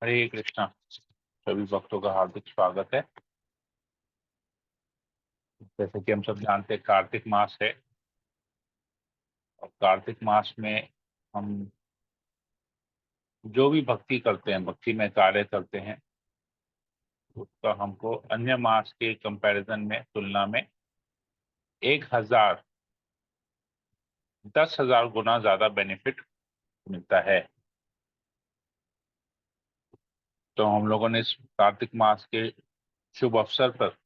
हरे कृष्णा। सभी भक्तों का हार्दिक स्वागत है। जैसे कि हम सब जानते हैं, कार्तिक मास है और कार्तिक मास में हम जो भी भक्ति करते हैं, भक्ति में कार्य करते हैं, उसका हमको अन्य मास के कंपैरिजन में, तुलना में 1000 10,000 गुना ज्यादा बेनिफिट मिलता है। तो हम लोगों ने इस कार्तिक मास के शुभ अवसर पर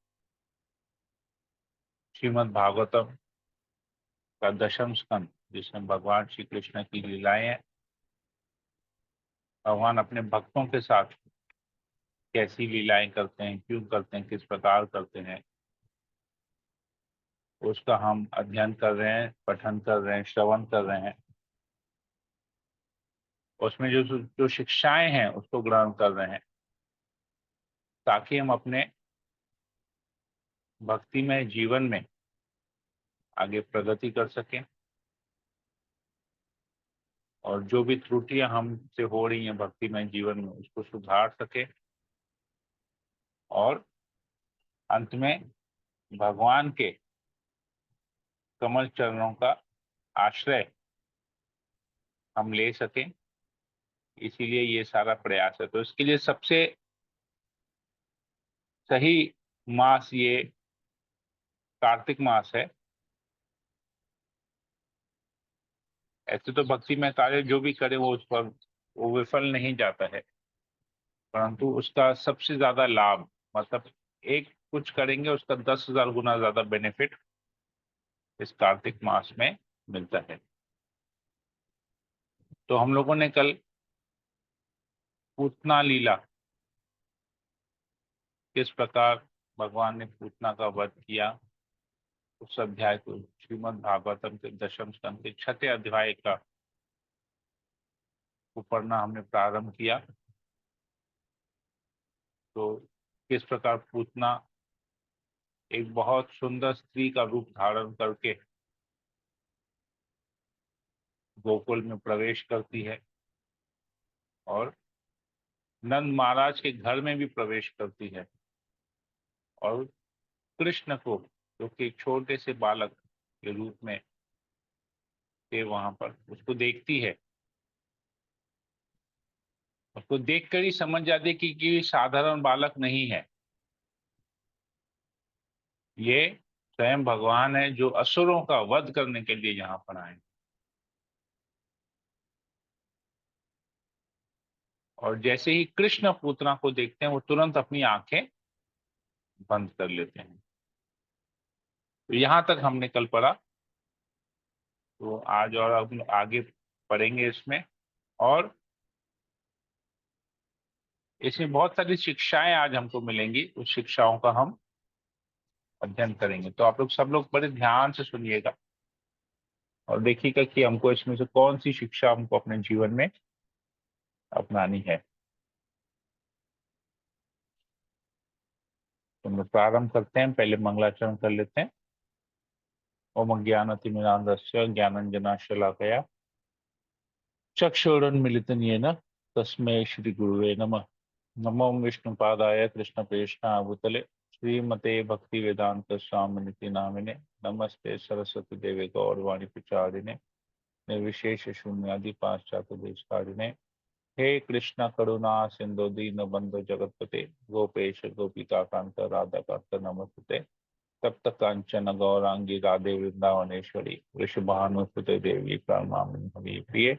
श्रीमद् भागवतम का दशम स्कंद, जिसमें भगवान श्री कृष्ण की लीलाएं हैं, भगवान अपने भक्तों के साथ कैसी लीलाएं करते हैं, क्यों करते हैं, किस प्रकार करते हैं, उसका हम अध्ययन कर रहे हैं, पठन कर रहे हैं, श्रवण कर रहे हैं। उसमें जो जो शिक्षाएं हैं उसको ग्रहण कर रहे हैं, ताकि हम अपने भक्तिमय जीवन में आगे प्रगति कर सकें और जो भी त्रुटियां हमसे हो रही हैं भक्तिमय जीवन में, उसको सुधार सके और अंत में भगवान के कमल चरणों का आश्रय हम ले सकें। इसीलिए ये सारा प्रयास है। तो इसके लिए सबसे सही मास ये कार्तिक मास है। ऐसे तो भक्ति में कार्य जो भी करे वो उस पर वो विफल नहीं जाता है, परंतु उसका सबसे ज्यादा लाभ, मतलब एक कुछ करेंगे उसका 10,000 गुना ज्यादा बेनिफिट इस कार्तिक मास में मिलता है। तो हम लोगों ने कल पूतना लीला, किस प्रकार भगवान ने पूतना का वध किया, उस अध्याय को श्रीमद् भागवतम के दशम स्कंद के 6वें अध्याय का को पढ़ना हमने प्रारंभ किया। तो किस प्रकार पूतना एक बहुत सुंदर स्त्री का रूप धारण करके गोकुल में प्रवेश करती है और नंद महाराज के घर में भी प्रवेश करती है और कृष्ण को, जो कि एक छोटे से बालक के रूप में थे वहां पर, उसको देखती है। उसको देखकर ही समझ जाती है कि ये साधारण बालक नहीं है, ये स्वयं भगवान है जो असुरों का वध करने के लिए यहाँ पर आए। और जैसे ही कृष्ण पूतना को देखते हैं, वो तुरंत अपनी आंखें बंद कर लेते हैं। तो यहां तक हमने कल पढ़ा। तो आज और अब आगे पढ़ेंगे इसमें, और इसमें बहुत सारी शिक्षाएं आज हमको मिलेंगी। उस शिक्षाओं का हम अध्ययन करेंगे। तो आप लोग सब लोग बड़े ध्यान से सुनिएगा और देखिएगा कि हमको इसमें से कौन सी शिक्षा हमको अपने जीवन में अपनानी है। तो हम लोग प्रारंभ करते हैं। पहले मंगलाचरण कर लेते हैं। ओम अज्ञानतिमिरान्धस्य ज्ञानाञ्जनाशलाकया चक्षुरुन्मीलितं येन तस्मै श्रीगुरुवे नमः। नमो विष्णुपादाय कृष्णप्रेष्ठाभूतले श्रीमते भक्तिवेदांत स्वामिनिति नामिने नमस्ते सरस्वती देवे गौरवाणी प्रचारिणे निर्विशेष शून्यादि पाश्चात्य देशकारिणे हे कृष्ण करुणा सिंधु दीन बंधु जगतपते गोपेश गोपिका कांत राधा कांत नमस्ते तप्त कांचन गौरांगी राधे वृंदावनेश्वरी वृषभानुसुते देवी प्रणमामि हरि प्रिय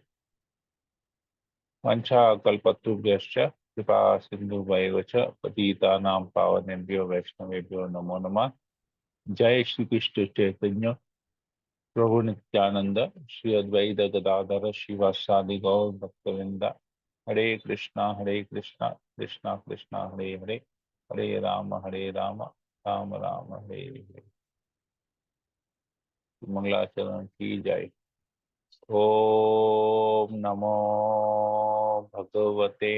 वंशा कल्पतरुभ्यश्च कृपा सिन्धुभ्येव च पतितानां पावनेभ्यो वैष्णवेभ्यो नमो नमः। जय श्री कृष्ण चैतन्य प्रभु नित्यानंद श्री अद्वैत गदाधर शिवासादि गौर भक्तवृंदा। हरे कृष्णा कृष्णा कृष्णा हरे हरे, हरे राम राम राम हरे हरे। मंगलाचरण की जय। ओम नमो भगवते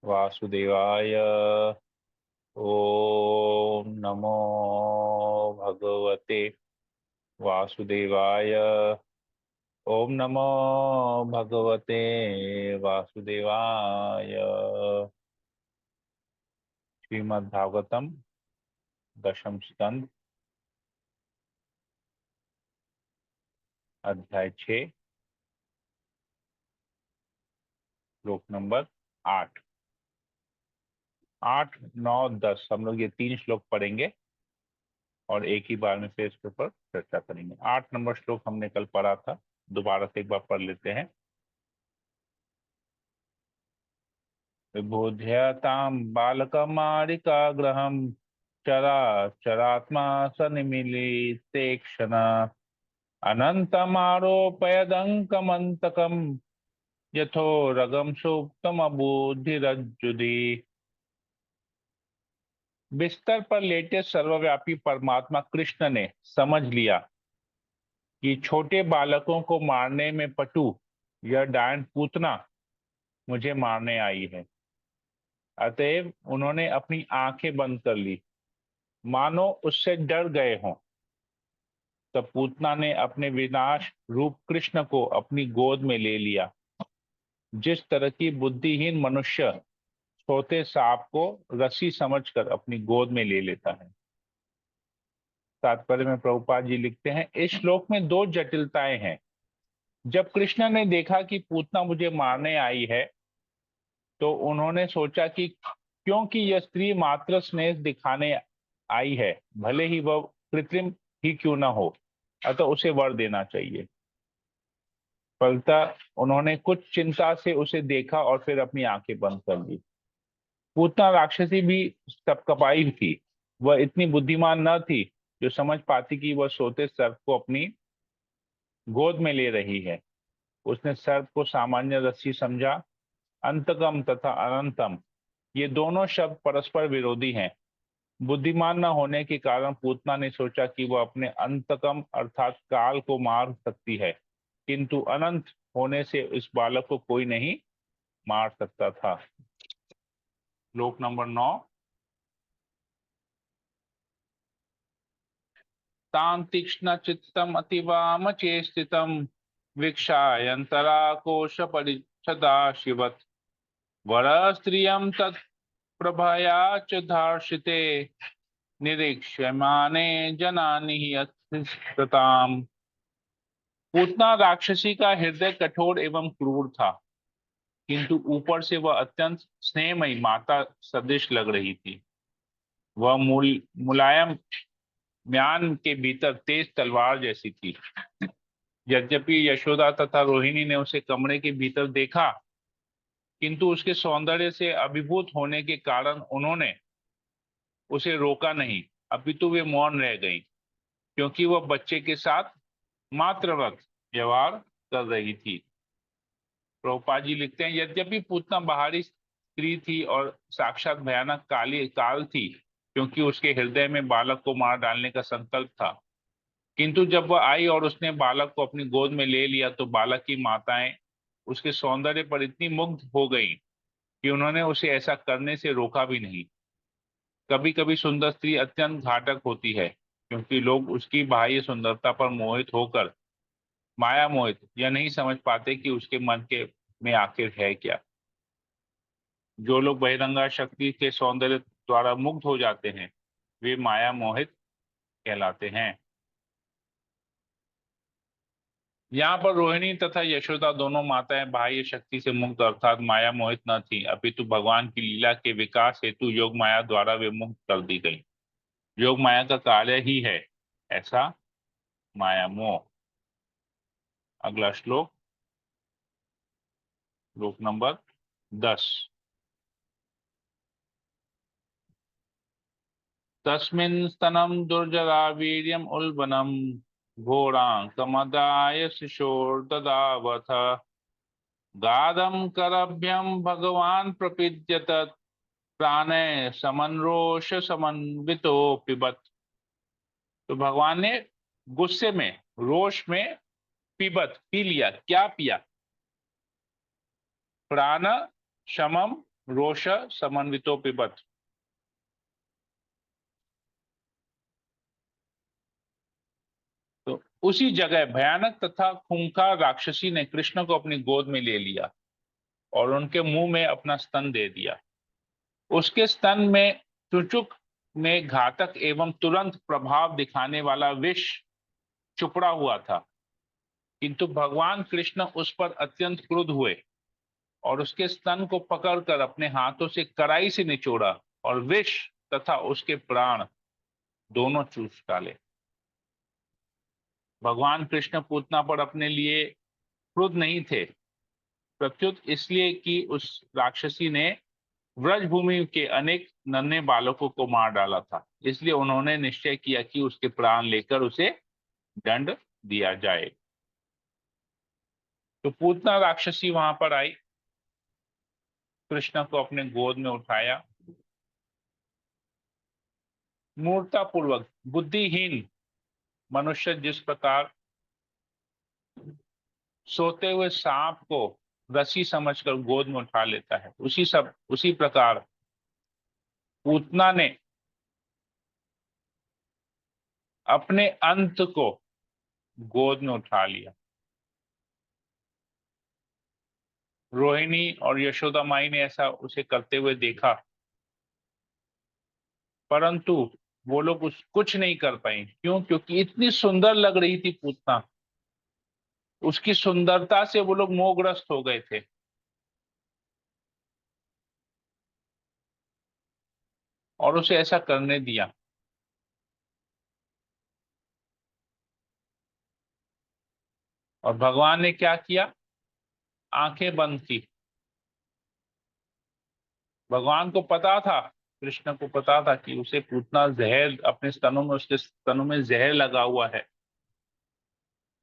वासुदेवाय। ओम नमो भगवते वासुदेवाय। ओम नमो भगवते वासुदेवाय। श्रीमद् भागवतम दशम स्कंद अध्याय 6 श्लोक नंबर 8। 8, 9, 10 हम लोग ये 3 श्लोक पढ़ेंगे और एक ही बार में फिर इसके ऊपर चर्चा करेंगे। 8 नंबर श्लोक हमने कल पढ़ा था, दोबारा से एक बार पढ़ लेते हैं। विबुध्यतां बालकमारिकाग्रहं चरा चरात्मा सन्निमीलितेक्षण अनन्तमारोपयदङ्कमन्तकं यथोरगं सुप्तमबुद्धिरज्जुदी। बिस्तर पर लेटे सर्वव्यापी परमात्मा कृष्ण ने समझ लिया कि छोटे बालकों को मारने में पटु यह डायन पूतना मुझे मारने आई है। अतएव उन्होंने अपनी आंखें बंद कर ली, मानो उससे डर गए हों। तब पूतना ने अपने विनाश रूप कृष्ण को अपनी गोद में ले लिया, जिस तरह की बुद्धिहीन मनुष्य सोते सांप को रस्सी समझकर अपनी गोद में ले लेता है। तात्पर्य में प्रभुपाद जी लिखते हैं, इस श्लोक में 2 जटिलताएं हैं। जब कृष्ण ने देखा कि पूतना मुझे मारने आई है, तो उन्होंने सोचा कि क्योंकि यह स्त्री मात्र स्नेह दिखाने आई है, भले ही वह कृत्रिम ही क्यों ना हो, अतः उसे वर देना चाहिए। फलतः उन्होंने कुछ चिंता से उसे देखा और फिर अपनी आंखें बंद कर ली। पूतना राक्षसी भी कपाई थी। वह इतनी बुद्धिमान न थी जो समझ पाती कि वह सोते सर्प को अपनी गोद में ले रही है। उसने सर्प को सामान्य रस्सी समझा। अंतगम तथा अनंतम, ये दोनों शब्द परस्पर विरोधी हैं। बुद्धिमान न होने के कारण पूतना ने सोचा कि वह अपने अंतकम अर्थात काल को मार सकती है, किंतु अनंत होने से इस बालक को कोई नहीं मार सकता था। श्लोक नंबर 9। तां तीक्ष्ण चित्तम अतिवाम चेष्टितम वीक्षायन्तरा कोश परिच्छदा शिवत् वर स्त्रियं तत्प्रभया च धार्षिते निरीक्ष्यमाणे जनानि हि अतिष्ठताम्। पूतना राक्षसी का हृदय कठोर एवं क्रूर था, किंतु ऊपर से वह अत्यंत स्नेहमयी माता सदृश लग रही थी। वह मुलायम म्यान के भीतर तेज तलवार जैसी थी। यद्यपि यशोदा तथा रोहिणी ने उसे कमरे के भीतर देखा, किंतु उसके सौंदर्य से अभिभूत होने के कारण उन्होंने उसे रोका नहीं, अपितु वे मौन रह गईं, क्योंकि वह बच्चे के साथ मातृवत व्यवहार कर रही थी। प्रभुपाद जी लिखते हैं, यद्यपि पूतना बाहरी स्त्री थी और साक्षात भयानक काली काल थी, क्योंकि उसके हृदय में बालक को मार डालने का संकल्प था, किंतु जब वह आई और उसने बालक को अपनी गोद में ले लिया, तो बालक की माताएं उसके सौंदर्य पर इतनी मुग्ध हो गई कि उन्होंने उसे ऐसा करने से रोका भी नहीं। कभी कभी सुंदर स्त्री अत्यंत घातक होती है, क्योंकि लोग उसकी बाह्य सुंदरता पर मोहित होकर माया मोहित यह नहीं समझ पाते कि उसके मन के में आखिर है क्या। जो लोग बहिरंगा शक्ति के सौंदर्य द्वारा मुग्ध हो जाते हैं, वे माया मोहित कहलाते हैं। यहाँ पर रोहिणी तथा यशोदा दोनों माताएं बाह्य शक्ति से मुक्त अर्थात माया मोहित न थी, अपितु भगवान की लीला के विकास हेतु योग माया द्वारा वे मुक्त कर दी गई। योग माया का कार्य ही है ऐसा माया मोह। अगला श्लोक, श्लोक नंबर 10। तस्मिन् स्तनं दुर्जरा वीर्यम् उल्बणम् घोराङ्कमदाय शिशोर्ददावथ गादं करभ्यं भगवान् प्रपीड्य तत् प्राणै समन्रोष समन्वितो पिबत। तो भगवान ने गुस्से में, रोष में पिबत पी लिया। क्या पिया? प्राण समम रोष समन्वितो पिबत। तो उसी जगह भयानक तथा खूंखार राक्षसी ने कृष्ण को अपनी गोद में ले लिया और उनके मुंह में अपना स्तन दे दिया। उसके स्तन में चुचुक में घातक एवं तुरंत प्रभाव दिखाने वाला विष चुपड़ा हुआ था, किंतु भगवान कृष्ण उस पर अत्यंत क्रुद्ध हुए और उसके स्तन को पकड़कर अपने हाथों से कड़ाई से निचोड़ा और विष तथा उसके प्राण दोनों चूस डाले। भगवान कृष्ण पूतना पर अपने लिए क्रुद्ध नहीं थे, प्रत्युत इसलिए कि उस राक्षसी ने व्रजभूमि के अनेक नन्हे बालकों को मार डाला था, इसलिए उन्होंने निश्चय किया कि उसके प्राण लेकर उसे दंड दिया जाए। तो पूतना राक्षसी वहां पर आई, कृष्ण को अपने गोद में उठाया, मूर्तापूर्वक बुद्धिहीन मनुष्य जिस प्रकार सोते हुए सांप को रस्सी समझकर गोद में उठा लेता है, उसी प्रकार पूतना ने अपने अंत को गोद में उठा लिया। रोहिणी और यशोदा माई ने ऐसा उसे करते हुए देखा, परंतु वो लोग कुछ नहीं कर पाए। क्यों? क्योंकि इतनी सुंदर लग रही थी पूतना, उसकी सुंदरता से वो लोग मोहग्रस्त हो गए थे। और उसे ऐसा करने दिया। और भगवान ने क्या किया? आंखें बंद की। भगवान को पता था, कृष्ण को पता था कि उसे पूतना जहर अपने स्तनों में, उसके स्तनों में जहर लगा हुआ है,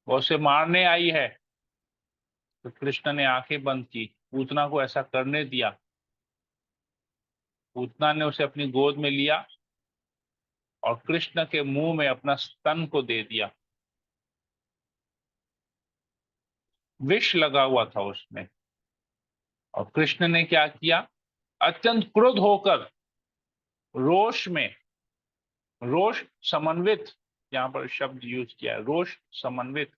वो उसे मारने आई है। तो कृष्ण ने आंखें बंद की, पूतना को ऐसा करने दिया। पूतना ने उसे अपनी गोद में लिया और कृष्ण के मुंह में अपना स्तन को दे दिया। विष लगा हुआ था उसमें। और कृष्ण ने क्या किया? अत्यंत क्रुद्ध होकर, रोष में, रोष समन्वित, यहां पर शब्द यूज किया है, रोष समन्वित,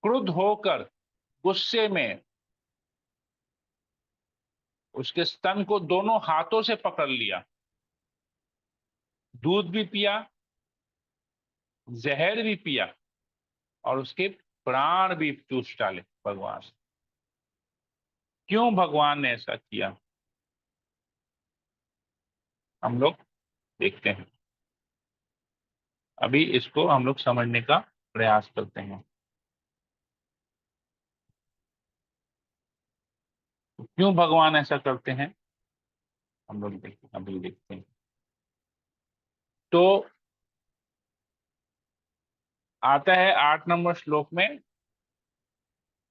क्रुद्ध होकर गुस्से में उसके स्तन को दोनों हाथों से पकड़ लिया, दूध भी पिया, जहर भी पिया और उसके प्राण भी चूस डाले भगवान। क्यों भगवान ने ऐसा किया, हम लोग देखते हैं। अभी इसको हम लोग समझने का प्रयास करते हैं। तो क्यों भगवान ऐसा करते हैं, हम लोग अभी देखते हैं। तो आता है 8 नंबर श्लोक में,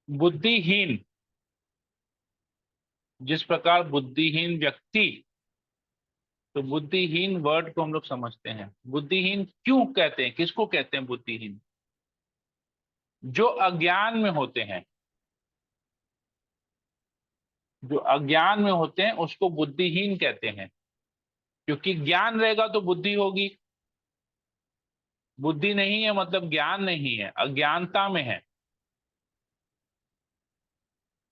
बुद्धिहीन, जिस प्रकार बुद्धिहीन व्यक्ति, तो बुद्धिहीन वर्ड को हम लोग समझते हैं। बुद्धिहीन क्यों कहते हैं, किसको कहते हैं बुद्धिहीन? जो अज्ञान में होते हैं, जो अज्ञान में होते हैं उसको बुद्धिहीन कहते हैं। क्योंकि ज्ञान रहेगा तो बुद्धि होगी, बुद्धि नहीं है मतलब ज्ञान नहीं है, अज्ञानता में है।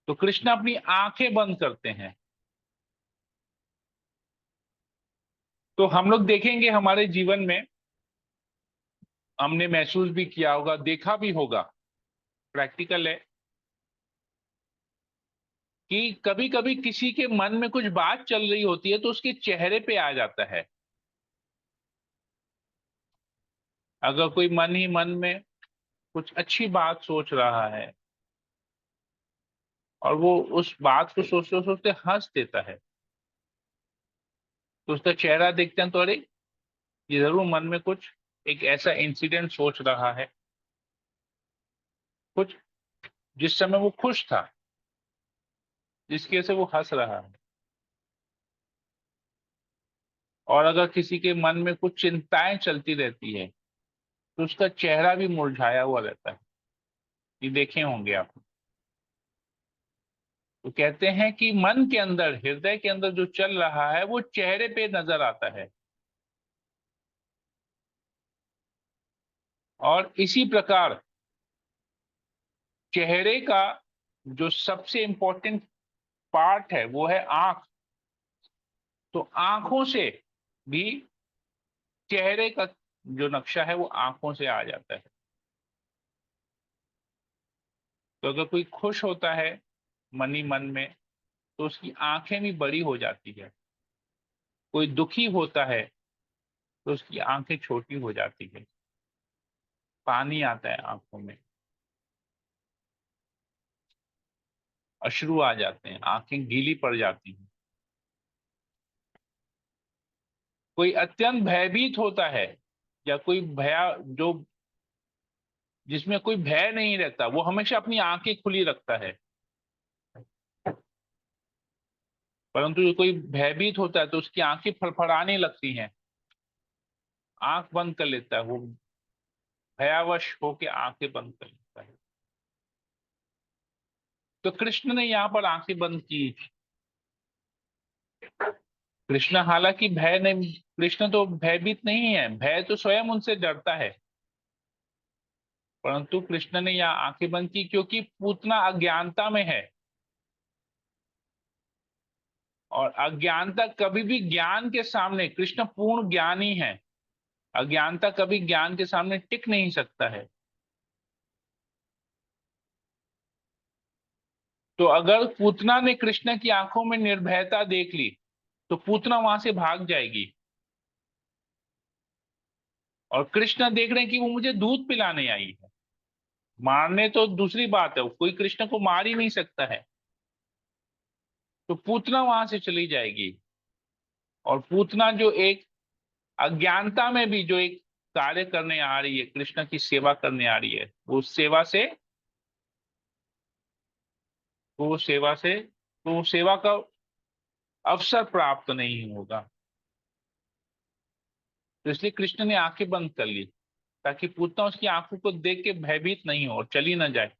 तो कृष्ण अपनी आंखें बंद करते हैं। तो हम लोग देखेंगे हमारे जीवन में, हमने महसूस भी किया होगा, देखा भी होगा, प्रैक्टिकल है, कि कभी कभी किसी के मन में कुछ बात चल रही होती है तो उसके चेहरे पे आ जाता है। अगर कोई मन ही मन में कुछ अच्छी बात सोच रहा है और वो उस बात को सोचते सोचते हंस देता है, तो उसका चेहरा देखते हैं तो अरे, ये जरूर मन में कुछ एक ऐसा इंसिडेंट सोच रहा है, कुछ जिस समय वो खुश था, जिसकी वजह से वो हंस रहा है। और अगर किसी के मन में कुछ चिंताएं चलती रहती है तो उसका चेहरा भी मुरझाया हुआ रहता है। ये देखे होंगे आप। तो कहते हैं कि मन के अंदर, हृदय के अंदर जो चल रहा है वो चेहरे पे नजर आता है। और इसी प्रकार चेहरे का जो सबसे इंपॉर्टेंट पार्ट है वो है आंख। तो आंखों से भी चेहरे का जो नक्शा है वो आंखों से आ जाता है। तो अगर कोई खुश होता है मनी मन में तो उसकी आंखें भी बड़ी हो जाती है। कोई दुखी होता है तो उसकी आंखें छोटी हो जाती है। पानी आता है आंखों में, अश्रु आ जाते हैं, आंखें गीली पड़ जाती हैं। कोई अत्यंत भयभीत होता है या कोई भया जो जिसमें कोई भय नहीं रहता वो हमेशा अपनी आंखें खुली रखता है। परंतु जो कोई भयभीत होता है तो उसकी आंखें फड़फड़ाने लगती हैं, आंख बंद कर लेता है वो, भयावश होके आंखें बंद कर लेता है। तो कृष्ण ने यहाँ पर आंखें बंद की। कृष्ण हालांकि भय नहीं, कृष्ण तो भयभीत नहीं है, भय तो स्वयं उनसे डरता है। परंतु कृष्ण ने यहाँ आंखें बंद की क्योंकि पूतना अज्ञानता में है। और अज्ञानता कभी भी ज्ञान के सामने, कृष्ण पूर्ण ज्ञानी है, अज्ञानता कभी ज्ञान के सामने टिक नहीं सकता है। तो अगर पूतना ने कृष्ण की आंखों में निर्भयता देख ली तो पूतना वहां से भाग जाएगी। और कृष्ण देख रहे हैं कि वो मुझे दूध पिलाने आई है, मारने तो दूसरी बात है, कोई कृष्ण को मार ही नहीं सकता है। तो पूतना वहां से चली जाएगी। और पूतना जो एक अज्ञानता में भी जो एक कार्य करने आ रही है, कृष्ण की सेवा करने आ रही है, उस सेवा से, वो सेवा से, तो सेवा का अवसर प्राप्त नहीं होगा। तो इसलिए कृष्ण ने आंखें बंद कर ली ताकि पूतना उसकी आंखों को देख के भयभीत नहीं हो और चली ना जाए।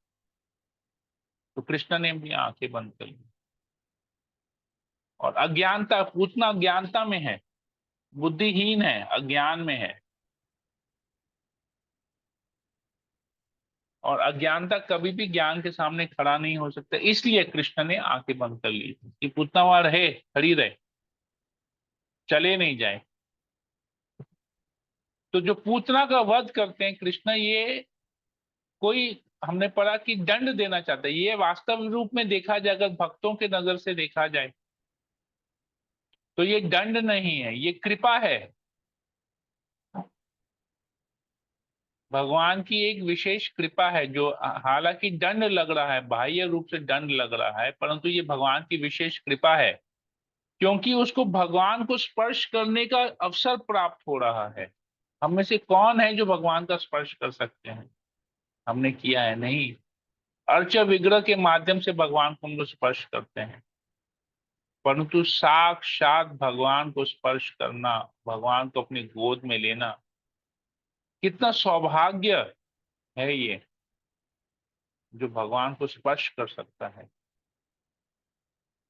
तो कृष्ण ने भी आंखें बंद कर ली। और अज्ञानता, पूतना अज्ञानता में है, बुद्धिहीन है, अज्ञान में है। और अज्ञानता कभी भी ज्ञान के सामने खड़ा नहीं हो सकता, इसलिए कृष्ण ने आंखें बंद कर ली कि पूतना वहां रहे, खड़ी रहे, चले नहीं जाए। तो जो पूतना का वध करते हैं कृष्ण, ये कोई, हमने पढ़ा कि दंड देना चाहता है, ये वास्तव रूप में देखा जाए, अगर भक्तों के नजर से देखा जाए तो ये दंड नहीं है, ये कृपा है। भगवान की एक विशेष कृपा है जो, हालांकि दंड लग रहा है, बाह्य रूप से दंड लग रहा है, परंतु ये भगवान की विशेष कृपा है। क्योंकि उसको भगवान को स्पर्श करने का अवसर प्राप्त हो रहा है। हम में से कौन है जो भगवान का स्पर्श कर सकते हैं? हमने किया है नहीं। अर्च विग्रह के माध्यम से भगवान को हम लोग स्पर्श करते हैं, परंतु साक्षात भगवान को स्पर्श करना, भगवान को अपनी गोद में लेना, कितना सौभाग्य है ये, जो भगवान को स्पर्श कर सकता है।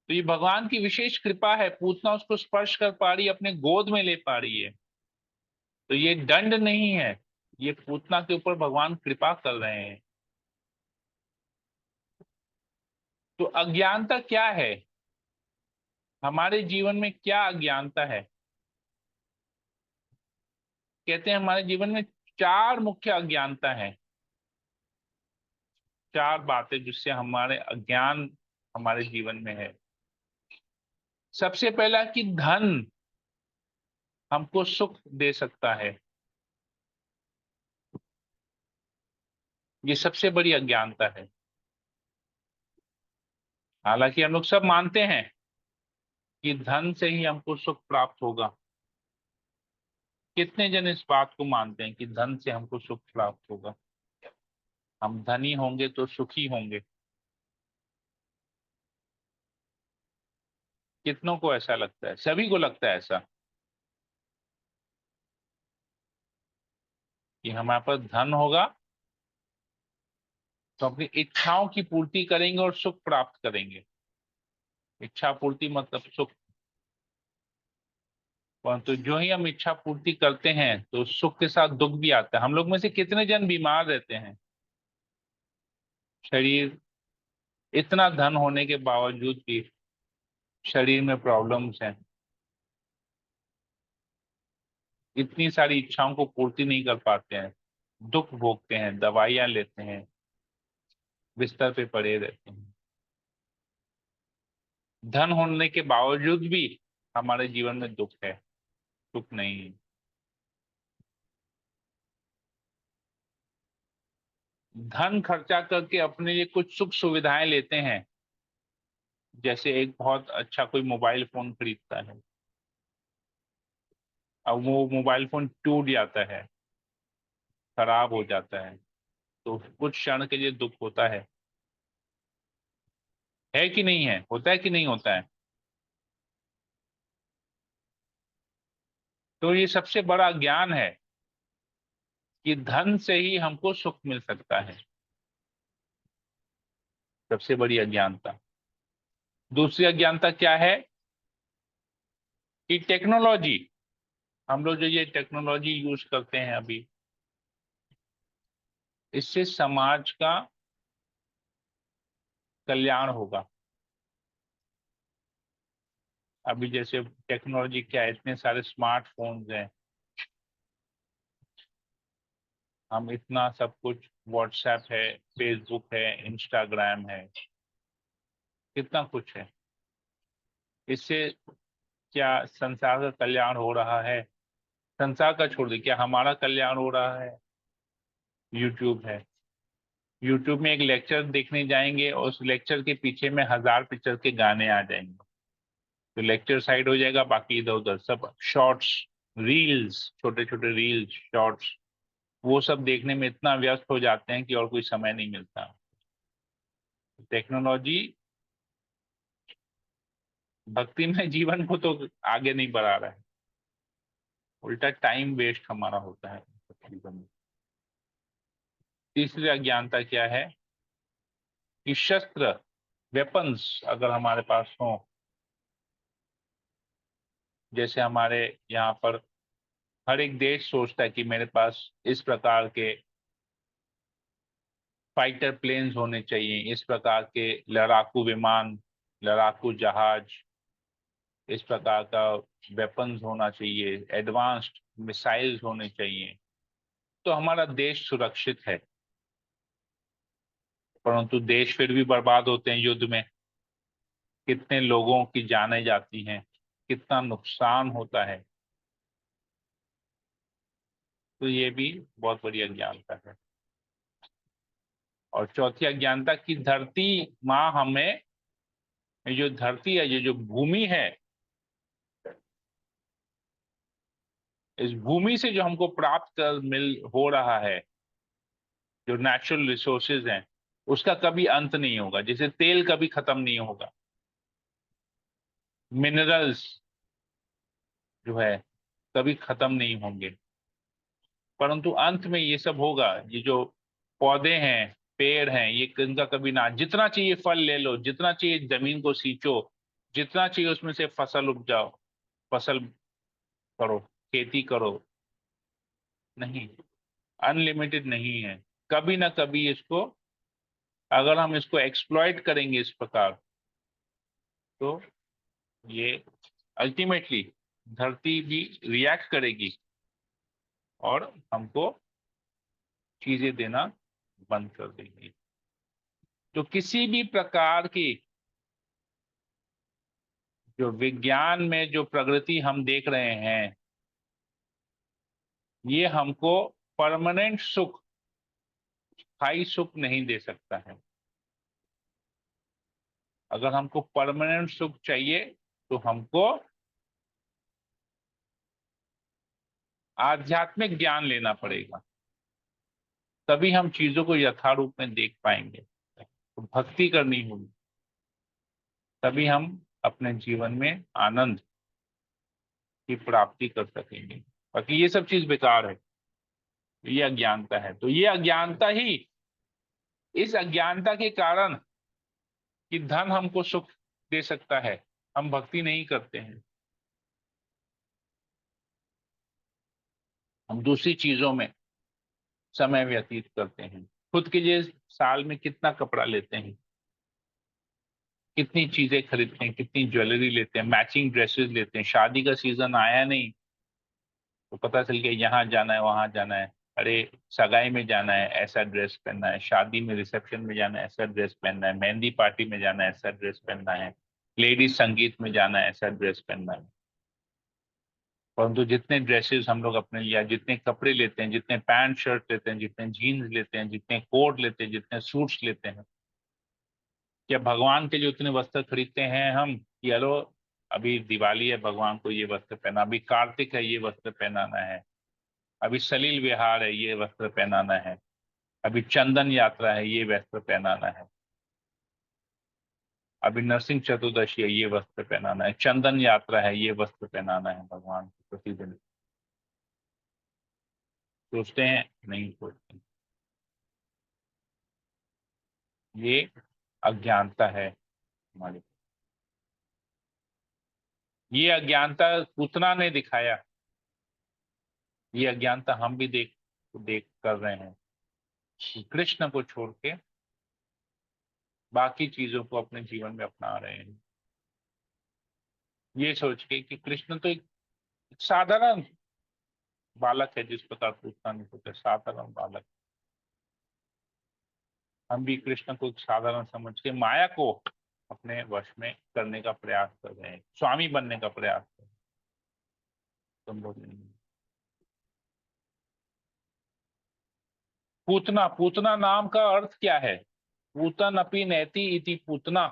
तो ये भगवान की विशेष कृपा है, पूतना उसको स्पर्श कर पा रही है, अपने गोद में ले पा रही है। तो ये दंड नहीं है, ये पूतना के ऊपर भगवान कृपा कर रहे हैं। तो अज्ञानता क्या है? हमारे जीवन में क्या अज्ञानता है? कहते हैं हमारे जीवन में चार मुख्य अज्ञानता है, चार बातें जिससे हमारे अज्ञान हमारे जीवन में है। सबसे पहला कि धन हमको सुख दे सकता है, ये सबसे बड़ी अज्ञानता है। हालांकि हम लोग सब मानते हैं कि धन से ही हमको सुख प्राप्त होगा। कितने जन इस बात को मानते हैं कि धन से हमको सुख प्राप्त होगा, हम धनी होंगे तो सुखी होंगे? कितनों को ऐसा लगता है? सभी को लगता है ऐसा कि हमारे पास धन होगा तो अपनी इच्छाओं की पूर्ति करेंगे और सुख प्राप्त करेंगे। इच्छा पूर्ति मतलब सुख। परंतु जो ही हम इच्छा पूर्ति करते हैं तो सुख के साथ दुख भी आता है। हम लोग में से कितने जन बीमार रहते हैं? शरीर, इतना धन होने के बावजूद भी शरीर में प्रॉब्लम्स हैं, इतनी सारी इच्छाओं को पूर्ति नहीं कर पाते हैं, दुख भोगते हैं, दवाइयां लेते हैं, बिस्तर पे पड़े रहते हैं। धन होने के बावजूद भी हमारे जीवन में दुख है, सुख नहीं है। धन खर्चा करके अपने लिए कुछ सुख सुविधाएं लेते हैं, जैसे एक बहुत अच्छा कोई मोबाइल फोन खरीदता है, अब वो मोबाइल फोन टूट जाता है, खराब हो जाता है, तो कुछ क्षण के लिए दुख होता है कि नहीं है? होता है कि नहीं होता है? तो ये सबसे बड़ा ज्ञान है कि धन से ही हमको सुख मिल सकता है, सबसे बड़ी अज्ञानता। दूसरी अज्ञानता क्या है कि टेक्नोलॉजी, हम लोग जो ये टेक्नोलॉजी यूज करते हैं अभी, इससे समाज का कल्याण होगा। अभी जैसे टेक्नोलॉजी क्या है, इतने सारे स्मार्टफोन्स हैं, हम इतना सब कुछ, व्हाट्सएप है, फेसबुक है, इंस्टाग्राम है, कितना कुछ है। इससे क्या संसार का कल्याण हो रहा है? संसार का छोड़ दे, क्या हमारा कल्याण हो रहा है? यूट्यूब है, यूट्यूब में एक लेक्चर देखने जाएंगे और उस लेक्चर के पीछे में 1000 पिक्चर के गाने आ जाएंगे, तो लेक्चर साइड हो जाएगा, बाकी इधर उधर सब शॉर्ट्स, रील्स, छोटे छोटे रील्स, शॉर्ट्स, वो सब देखने में इतना व्यस्त हो जाते हैं कि और कोई समय नहीं मिलता। टेक्नोलॉजी भक्ति में जीवन को तो आगे नहीं बढ़ा रहा है, उल्टा टाइम वेस्ट हमारा होता है जीवन में। तीसरी अज्ञानता क्या है कि शस्त्र, वेपन्स अगर हमारे पास हो, जैसे हमारे यहाँ पर हर एक देश सोचता है कि मेरे पास इस प्रकार के फाइटर प्लेन्स होने चाहिए, इस प्रकार के लड़ाकू विमान, लड़ाकू जहाज, इस प्रकार का वेपन्स होना चाहिए, एडवांस्ड मिसाइल्स होने चाहिए, तो हमारा देश सुरक्षित है। परंतु देश फिर भी बर्बाद होते हैं युद्ध में, कितने लोगों की जानें जाती हैं, कितना नुकसान होता है। तो ये भी बहुत बड़ी अज्ञानता है। और चौथी अज्ञानता की धरती माँ हमें, ये जो धरती है, ये जो भूमि है, इस भूमि से जो हमको प्राप्त कर मिल हो रहा है, जो नेचुरल रिसोर्सेज हैं, उसका कभी अंत नहीं होगा। जैसे तेल कभी खत्म नहीं होगा, मिनरल्स जो है कभी खत्म नहीं होंगे, परंतु अंत में ये सब होगा। ये जो पौधे हैं, पेड़ हैं, ये इनका कभी ना, जितना चाहिए फल ले लो, जितना चाहिए जमीन को सींचो, जितना चाहिए उसमें से फसल उपजाओ, फसल करो, खेती करो, नहीं, अनलिमिटेड नहीं है। कभी ना कभी इसको, अगर हम इसको एक्सप्लॉइट करेंगे इस प्रकार, तो ये अल्टीमेटली धरती भी रिएक्ट करेगी और हमको चीजें देना बंद कर देगी। तो किसी भी प्रकार की जो विज्ञान में जो प्रगति हम देख रहे हैं, ये हमको परमानेंट सुख, स्थायी सुख नहीं दे सकता है। अगर हमको परमानेंट सुख चाहिए तो हमको आध्यात्मिक ज्ञान लेना पड़ेगा, तभी हम चीजों को यथारूप में देख पाएंगे। तो भक्ति करनी होगी, तभी हम अपने जीवन में आनंद की प्राप्ति कर सकेंगे। बाकी ये सब चीज बेकार है, ये अज्ञानता है। तो ये अज्ञानता ही, इस अज्ञानता के कारण कि धन हमको सुख दे सकता है, हम भक्ति नहीं करते हैं। हम दूसरी चीजों में समय व्यतीत करते हैं। खुद के लिए साल में कितना कपड़ा लेते हैं, कितनी चीजें खरीदते हैं, कितनी ज्वेलरी लेते हैं, मैचिंग ड्रेसेस लेते हैं। शादी का सीजन आया नहीं तो पता चल गया यहाँ जाना है वहां जाना है, अरे सगाई में जाना है ऐसा ड्रेस पहनना है, शादी में रिसेप्शन में जाना है ऐसा ड्रेस पहनना है, मेहंदी पार्टी में जाना है ऐसा ड्रेस पहनना है, लेडीज संगीत में जाना है ऐसा ड्रेस पहनना है। परंतु जितने ड्रेसेस हम लोग अपने लिए, जितने कपड़े लेते हैं, जितने पैंट शर्ट लेते हैं, जितने जीन्स लेते हैं, जितने कोट लेते हैं, जितने सूट्स लेते हैं, क्या भगवान के लिए उतने वस्त्र खरीदते हैं हम कि चलो अभी दिवाली है भगवान को ये वस्त्र पहना, अभी कार्तिक है ये वस्त्र पहनाना है, अभी सलील विहार है ये वस्त्र पहनाना है, अभी चंदन यात्रा है ये वस्त्र पहनाना है, अभी नरसिंह चतुर्दशी है ये वस्त्र पहनाना है, चंदन यात्रा है ये वस्त्र पहनाना है भगवान को प्रतिदिन। सोचते हैं? नहीं सोचते। ये अज्ञानता है हमारी। ये अज्ञानता पूतना ने दिखाया, ये अज्ञानता हम भी देख देख कर रहे हैं कि कृष्ण को छोड़ के बाकी चीजों को अपने जीवन में अपना रहे हैं, ये सोच के कि कृष्ण तो एक साधारण बालक है, जिस प्रकार पूछना नहीं होता, साधारण बालक। हम भी कृष्ण को एक साधारण समझ के माया को अपने वश में करने का प्रयास कर रहे हैं, स्वामी बनने का प्रयास कर रहे हैं। संभव नहीं है। पूतना, पूतना नाम का अर्थ क्या है? पूतन अपि नैति इति पूतना।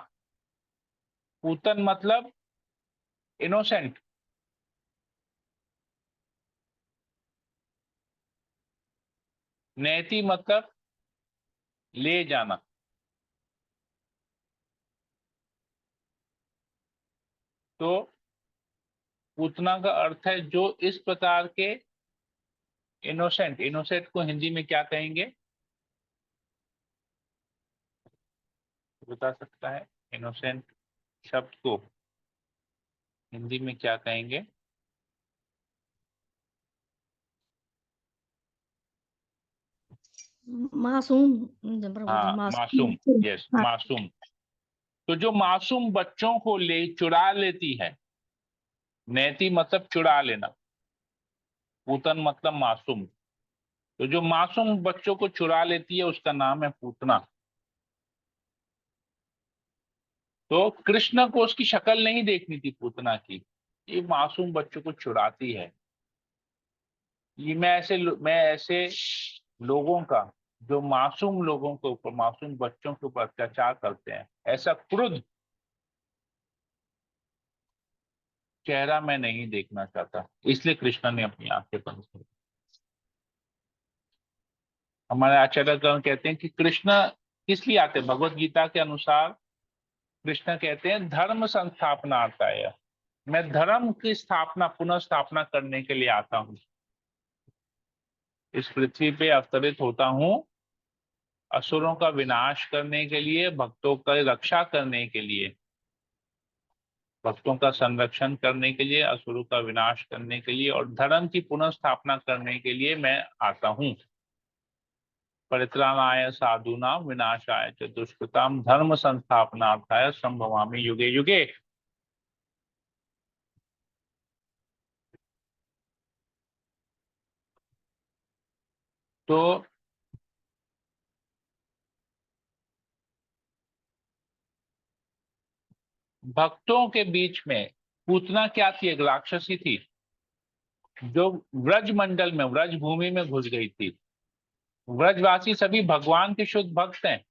पूतन मतलब इनोसेंट, नैति मतलब ले जाना। तो पूतना का अर्थ है जो इस प्रकार के इनोसेंट। इनोसेंट को हिंदी में क्या कहेंगे, बता सकता है? इनोसेंट शब्द को हिंदी में क्या कहेंगे? मासूम। हाँ, मासूम। मासूम। यस, हाँ। मासूम। तो जो मासूम बच्चों को ले चुरा लेती है, नैति मतलब चुरा लेना, पूतन मतलब मासूम। तो जो मासूम बच्चों को चुरा लेती है उसका नाम है पूतना। तो कृष्ण को उसकी शक्ल नहीं देखनी थी पूतना की, ये मासूम बच्चों को चुराती है। ये मैं ऐसे लोगों का, जो मासूम लोगों के ऊपर, मासूम बच्चों के ऊपर अत्याचार करते हैं, ऐसा क्रुद्ध चेहरा मैं नहीं देखना चाहता, इसलिए कृष्ण ने अपनी आंखें बंद कर दी। हमारे आचार्यगण कहते हैं कि कृष्ण किस लिए आते हैं? भगवत गीता के अनुसार कृष्ण कहते हैं धर्म संस्थापनार्थाय, मैं धर्म की स्थापना, पुनः स्थापना करने के लिए आता हूँ, इस पृथ्वी पे अवतरित होता हूँ असुरों का विनाश करने के लिए, भक्तों का रक्षा करने के लिए, भक्तों का संरक्षण करने के लिए, असुरों का विनाश करने के लिए और धर्म की पुनः स्थापना करने के लिए मैं आता हूँ। परित्राणाय साधूनां विनाशाय च दुष्कृतां धर्म संस्थापनार्थाय संभवामि युगे युगे। तो भक्तों के बीच में पूतना क्या थी? एक राक्षसी थी जो व्रज मंडल में, व्रज भूमि में घुस गई थी। व्रजवासी सभी भगवान के शुद्ध भक्त हैं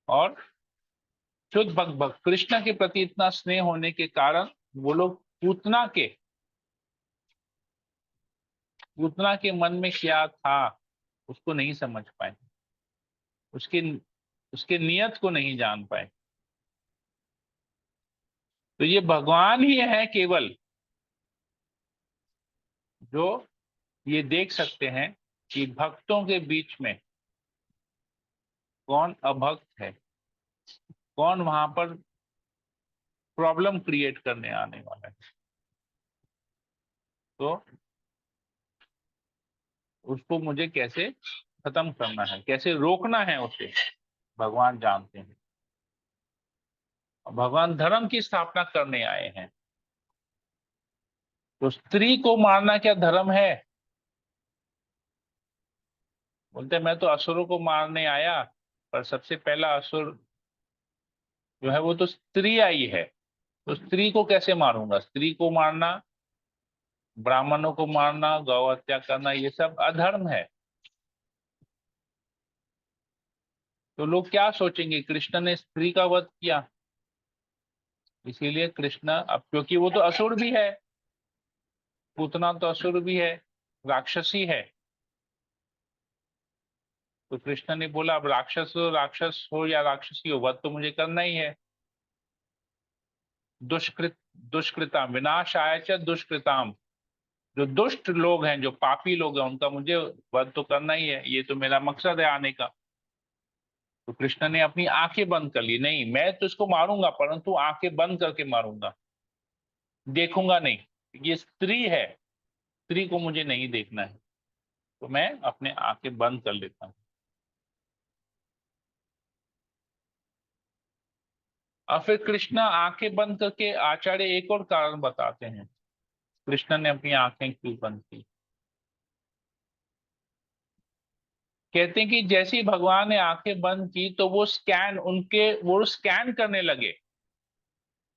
और शुद्ध भक्त कृष्ण के प्रति इतना स्नेह होने के कारण वो लोग पूतना के मन में क्या था उसको नहीं समझ पाए, उसके उसके नियत को नहीं जान पाए। तो ये भगवान ही है केवल जो ये देख सकते हैं कि भक्तों के बीच में कौन अभक्त है, कौन वहां पर प्रॉब्लम क्रिएट करने आने वाला है। तो उसको मुझे कैसे खत्म करना है, कैसे रोकना है उसे, भगवान जानते हैं। भगवान धर्म की स्थापना करने आए हैं। तो स्त्री को मारना क्या धर्म है? बोलते मैं तो असुरों को मारने आया, पर सबसे पहला असुर जो है वो तो स्त्री आई है। तो स्त्री को कैसे मारूंगा? स्त्री को मारना, ब्राह्मणों को मारना, गौ हत्या करना, ये सब अधर्म है। तो लोग क्या सोचेंगे, कृष्ण ने स्त्री का वध किया, इसीलिए कृष्ण, अब क्योंकि वो तो असुर भी है, पूतना तो असुर भी है, राक्षसी है। तो कृष्ण ने बोला अब राक्षस हो या राक्षसी हो, वध तो मुझे करना ही है। दुष्कृत दुष्कृताम विनाशाय च दुष्कृताम, जो दुष्ट लोग हैं, जो पापी लोग हैं, उनका मुझे वध तो करना ही है, ये तो मेरा मकसद है आने का। तो कृष्ण ने अपनी आंखें बंद कर ली, नहीं मैं तो इसको मारूंगा, परंतु आंखें बंद करके मारूंगा, देखूंगा नहीं। ये स्त्री है, स्त्री को मुझे नहीं देखना है, तो मैं अपने आंखें बंद कर लेता हूँ। और फिर कृष्ण आंखें बंद करके, आचार्य एक और कारण बताते हैं कृष्ण ने अपनी आंखें क्यों बंद की। कहते हैं कि जैसे ही भगवान ने आंखें बंद की तो वो स्कैन करने लगे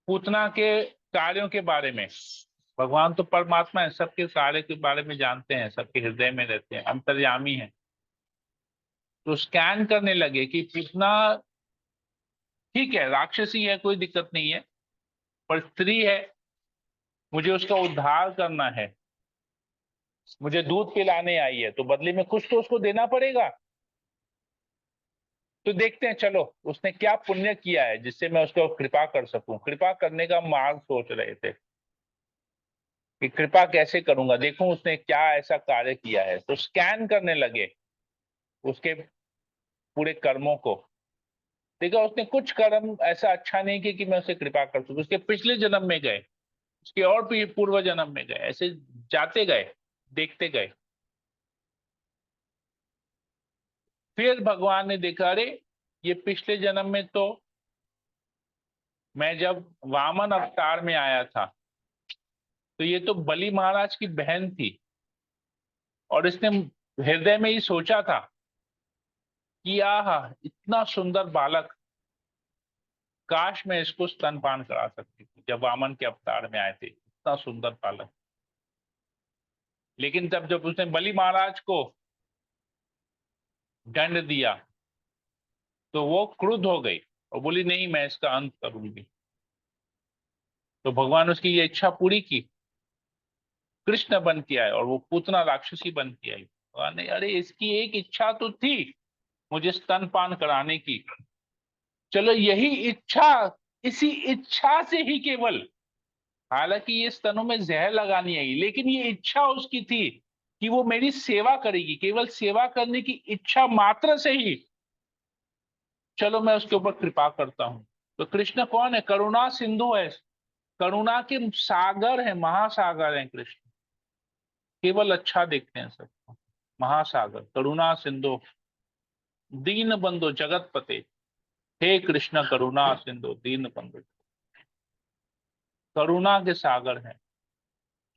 पूतना के कार्यों के बारे में। भगवान तो परमात्मा है, सबके कार्य के बारे में जानते हैं, सबके हृदय में रहते हैं, अंतर्यामी है। तो स्कैन करने लगे कि पूतना ठीक है, राक्षसी है, कोई दिक्कत नहीं है, पर स्त्री है, मुझे उसका उद्धार करना है, मुझे दूध पिलाने आई है, तो बदले में कुछ तो उसको देना पड़ेगा। तो देखते हैं, चलो उसने क्या पुण्य किया है जिससे मैं उसको कृपा कर सकूं। कृपा करने का मार्ग सोच रहे थे कि कृपा कैसे करूंगा, देखूं उसने क्या ऐसा कार्य किया है। तो स्कैन करने लगे उसके पूरे कर्मों को। देखा उसने कुछ कर्म ऐसा अच्छा नहीं किया कि मैं उसे कृपा कर सकूं। उसके पिछले जन्म में गए, उसके और पूर्व जन्म में गए, ऐसे जाते गए, देखते गए। फिर भगवान ने देखा, अरे ये पिछले जन्म में तो मैं जब वामन अवतार में आया था, तो ये तो बलि महाराज की बहन थी, और इसने हृदय में ही सोचा था कि आह, इतना सुंदर बालक, काश मैं इसको स्तनपान करा सकती थी जब वामन के अवतार में आए थे, इतना सुंदर बालक। लेकिन तब जब उसने बलि महाराज को दंड दिया, तो वो क्रुद्ध हो गई और बोली नहीं, मैं इसका अंत करूंगी। तो भगवान उसकी ये इच्छा पूरी की, कृष्ण बन के आए और वो पूतना राक्षसी बन के आई। भगवान ने, अरे इसकी एक इच्छा तो थी मुझे स्तनपान कराने की, चलो यही इच्छा, इसी इच्छा से ही केवल, हालांकि ये स्तनों में जहर लगानी आई, लेकिन ये इच्छा उसकी थी कि वो मेरी सेवा करेगी, केवल सेवा करने की इच्छा मात्र से ही चलो मैं उसके ऊपर कृपा करता हूं। तो कृष्ण कौन है? करुणा सिंधु है, करुणा के सागर है, महासागर है कृष्ण, केवल अच्छा देखते हैं सबको। महासागर, करुणा सिंधु, दीन बंधु जगतपते, हे कृष्ण करुणा सिंधु दीन बंधु, करुणा के सागर हैं।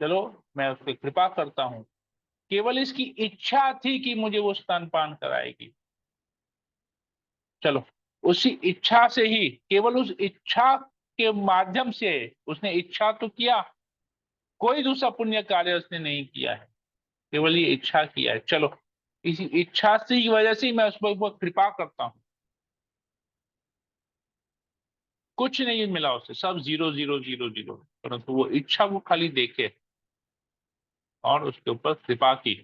चलो मैं उस पर कृपा करता हूं। केवल इसकी इच्छा थी कि मुझे वो स्तनपान कराएगी, चलो उसी इच्छा से ही, केवल उस इच्छा के माध्यम से उसने इच्छा तो किया, कोई दूसरा पुण्य कार्य उसने नहीं किया है, केवल ये इच्छा किया है। चलो इसी इच्छा से की वजह से ही मैं उस पर ऊपर कृपा करता हूं। कुछ नहीं मिला उसे, सब जीरो जीरो जीरो जीरो, परंतु वो इच्छा को खाली देखे और उसके ऊपर कृपा की,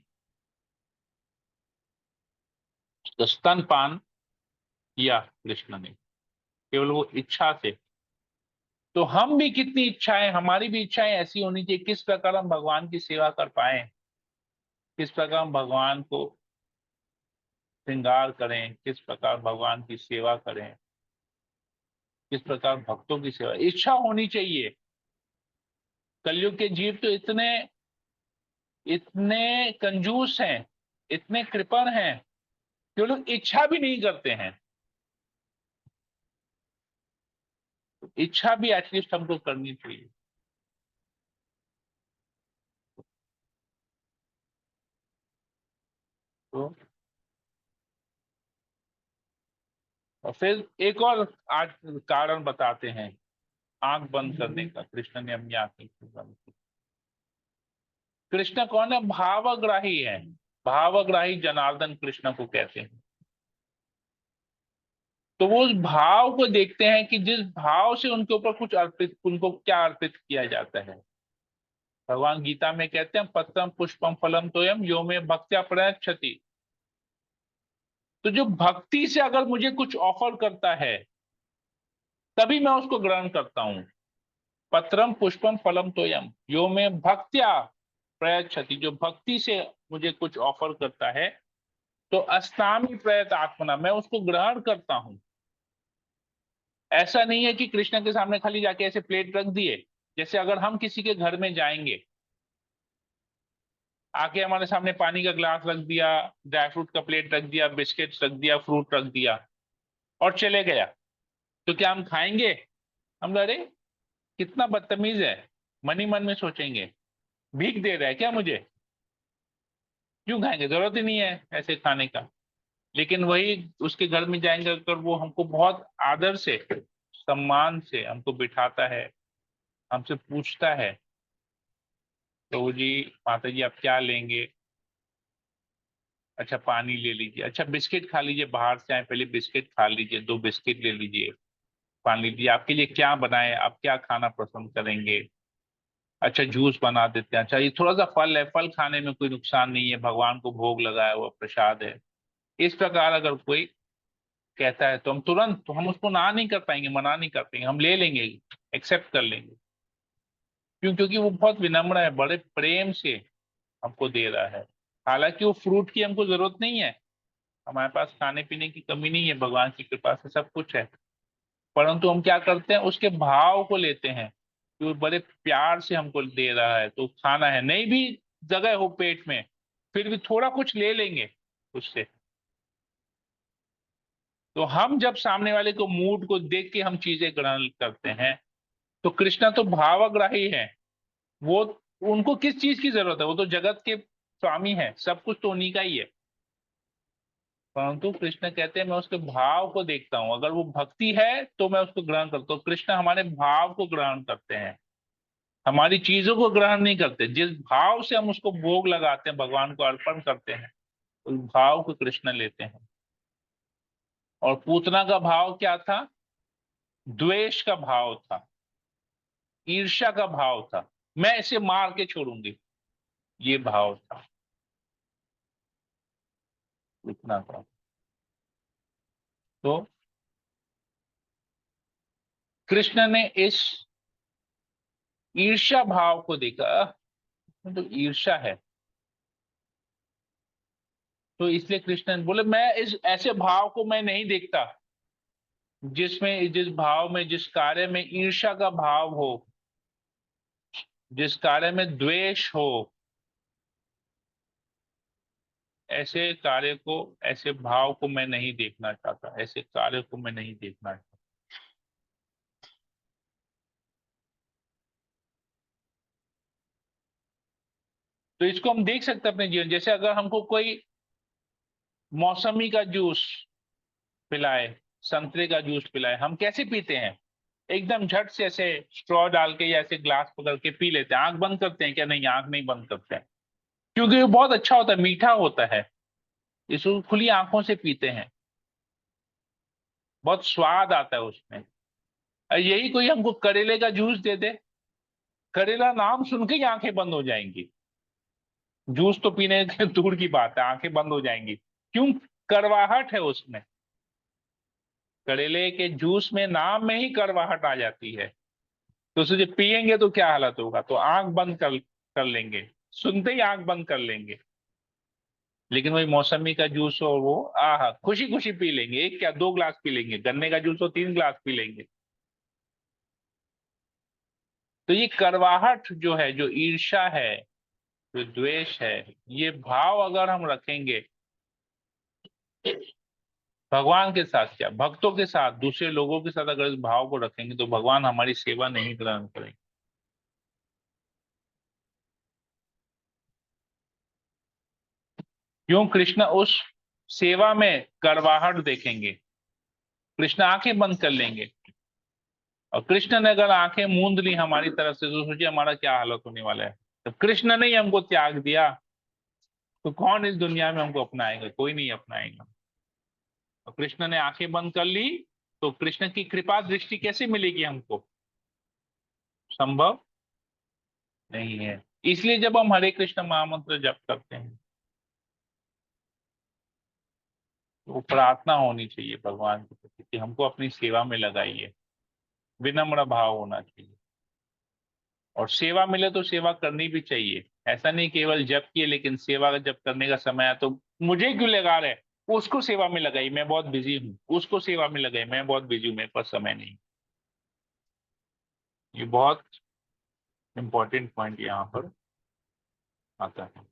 तो स्तनपान किया कृष्ण ने, केवल वो इच्छा से। तो हम भी कितनी इच्छाएं, हमारी भी इच्छाएं ऐसी होनी चाहिए, किस प्रकार हम भगवान की सेवा कर पाए, किस प्रकार हम भगवान को श्रृंगार करें, किस प्रकार भगवान की सेवा करें, किस प्रकार भक्तों की सेवा, इच्छा होनी चाहिए। कलयुग के जीव तो इतने इतने कंजूस हैं, इतने कृपण हैं कि वो लोग इच्छा भी नहीं करते हैं। इच्छा भी एटलीस्ट हमको करनी चाहिए। तो और फिर एक और आज कारण बताते हैं आंख बंद करने का। कृष्ण ने अपनी आंखें क्यों बंद की? कृष्ण कौन है? भावग्राही है। भावग्राही जनार्दन कृष्ण को कहते हैं। तो वो उस भाव को देखते हैं कि जिस भाव से उनके ऊपर कुछ अर्पित, उनको क्या अर्पित किया जाता है। भगवान गीता में कहते हैं पत्रम पुष्पम फलम तोयम यो में भक्त्या प्रयच्छति। तो जो भक्ति से अगर मुझे कुछ ऑफर करता है तभी मैं उसको ग्रहण करता हूं। पत्रम पुष्पम फलम तोयम यो में भक्त्या प्रयच्छति। जो भक्ति से मुझे कुछ ऑफर करता है तो अस्नामि प्रयत आत्मना, मैं उसको ग्रहण करता हूं। ऐसा नहीं है कि कृष्ण के सामने खाली जाके ऐसे प्लेट रख दिए। जैसे अगर हम किसी के घर में जाएंगे, आके हमारे सामने पानी का ग्लास रख दिया, ड्राई फ्रूट का प्लेट रख दिया, बिस्किट्स रख दिया, फ्रूट रख दिया और चले गया, तो क्या हम खाएंगे? हम अरे कितना बदतमीज है, मन ही मन में सोचेंगे। भीख दे रहा है क्या मुझे? क्यों खाएंगे? जरूरत ही नहीं है ऐसे खाने का। लेकिन वही उसके घर में जाएंगे अगर वो हमको बहुत आदर से, सम्मान से हमको बिठाता है, हमसे पूछता है तो जी माता जी आप क्या लेंगे? अच्छा पानी ले लीजिए, अच्छा बिस्किट खा लीजिए, बाहर से आए पहले बिस्किट खा लीजिए, 2 बिस्किट ले लीजिए, पानी लीजिए, आपके लिए क्या बनाए, आप क्या खाना पसंद करेंगे? अच्छा जूस बना देते हैं, अच्छा ये थोड़ा सा फल है, फल खाने में कोई नुकसान नहीं है, भगवान को भोग लगाया हुआ प्रसाद है। इस प्रकार अगर कोई कहता है तो हम तुरंत, तो हम उसको ना नहीं कर पाएंगे, मना नहीं कर पाएंगे, हम ले लेंगे, एक्सेप्ट कर लेंगे। क्यों? क्योंकि वो बहुत विनम्र है, बड़े प्रेम से हमको दे रहा है। हालांकि वो फ्रूट की हमको जरूरत नहीं है, हमारे पास खाने पीने की कमी नहीं है, भगवान की कृपा से सब कुछ है। परंतु हम क्या करते हैं, उसके भाव को लेते हैं कि वो बड़े प्यार से हमको दे रहा है, तो खाना है, नहीं भी जगह हो पेट में फिर भी थोड़ा कुछ ले लेंगे उससे। तो हम जब सामने वाले को, मूड को देख के हम चीजें ग्रहण करते हैं। तो कृष्णा तो भावग्राही है। वो, उनको किस चीज की जरूरत है? वो तो जगत के स्वामी है, सब कुछ तो उन्हीं का ही है। परंतु कृष्ण कहते हैं मैं उसके भाव को देखता हूं, अगर वो भक्ति है तो मैं उसको ग्रहण करता हूँ। कृष्ण हमारे भाव को ग्रहण करते हैं, हमारी चीजों को ग्रहण नहीं करते। जिस भाव से हम उसको भोग लगाते हैं, भगवान को अर्पण करते हैं, उस भाव को कृष्ण लेते हैं। और पूतना का भाव क्या था? द्वेष का भाव था, ईर्ष्या का भाव था, मैं इसे मार के छोड़ूंगी, ये भाव था पूतना का। तो कृष्ण ने इस ईर्ष्या भाव को देखा, तो ईर्ष्या है, तो इसलिए कृष्ण ने बोले मैं इस ऐसे भाव को मैं नहीं देखता जिसमें, जिस भाव में, जिस कार्य में ईर्ष्या का भाव हो, जिस कार्य में द्वेष हो, ऐसे कार्य को, ऐसे भाव को मैं नहीं देखना चाहता, ऐसे कार्य को मैं नहीं देखना चाहता। तो इसको हम देख सकते हैं अपने जीवन। जैसे अगर हमको कोई मौसमी का जूस पिलाए, संतरे का जूस पिलाए, हम कैसे पीते हैं? एकदम झट से ऐसे स्ट्रॉ डाल के या ऐसे ग्लास पकड़ के पी लेते हैं। आंख बंद करते हैं क्या? नहीं, आंख नहीं बंद करते हैं, क्योंकि वो बहुत अच्छा होता है, मीठा होता है, इसको खुली आंखों से पीते हैं, बहुत स्वाद आता है उसमें। और यही कोई हमको करेले का जूस दे दे, करेला नाम सुन के ही आंखें बंद हो जाएंगी। जूस तो पीने के दूर की बात है, आंखें बंद हो जाएंगी। क्यों? करवाहट है उसमें। करेले के जूस में नाम में ही करवाहट आ जाती है। तो उसे जब पियेंगे तो क्या हालत होगा? तो आंख बंद कर कर लेंगे, सुनते ही आंख बंद कर लेंगे। लेकिन वही मौसमी का जूस हो, वो आहा खुशी खुशी पी लेंगे, एक क्या 2 गिलास पी लेंगे, गन्ने का जूस हो 3 गिलास पी लेंगे। तो ये करवाहट जो है, जो ईर्ष्या है, जो द्वेष है, ये भाव अगर हम रखेंगे भगवान के साथ, क्या भक्तों के साथ, दूसरे लोगों के साथ अगर इस भाव को रखेंगे तो भगवान हमारी सेवा नहीं ग्रहण करेंगे। क्यों? कृष्ण उस सेवा में कड़वाहट देखेंगे, कृष्ण आंखें बंद कर लेंगे। और कृष्ण ने अगर आंखें मूंद ली हमारी तरफ से तो सोचिए हमारा क्या हालत होने वाला है। तो कृष्ण ने ही हमको त्याग दिया तो कौन इस दुनिया में हमको अपनाएगा? कोई नहीं अपनाएगा। और कृष्ण ने आंखें बंद कर ली तो कृष्ण की कृपा दृष्टि कैसे मिलेगी हमको? संभव नहीं है। इसलिए जब हम हरे कृष्ण महामंत्र जप करते हैं तो वो प्रार्थना होनी चाहिए भगवान के प्रति कि हमको अपनी सेवा में लगाइए, विनम्र भाव होना चाहिए। और सेवा मिले तो सेवा करनी भी चाहिए, ऐसा नहीं केवल जप किए लेकिन सेवा जब करने का समय आया तो मुझे क्यों लगा रहे, उसको सेवा में लगाई, मैं बहुत बिजी हूँ, उसको सेवा में लगाई, मैं बहुत बिजी हूँ, मेरे पास समय नहीं। ये बहुत इंपॉर्टेंट पॉइंट यहाँ पर आता है।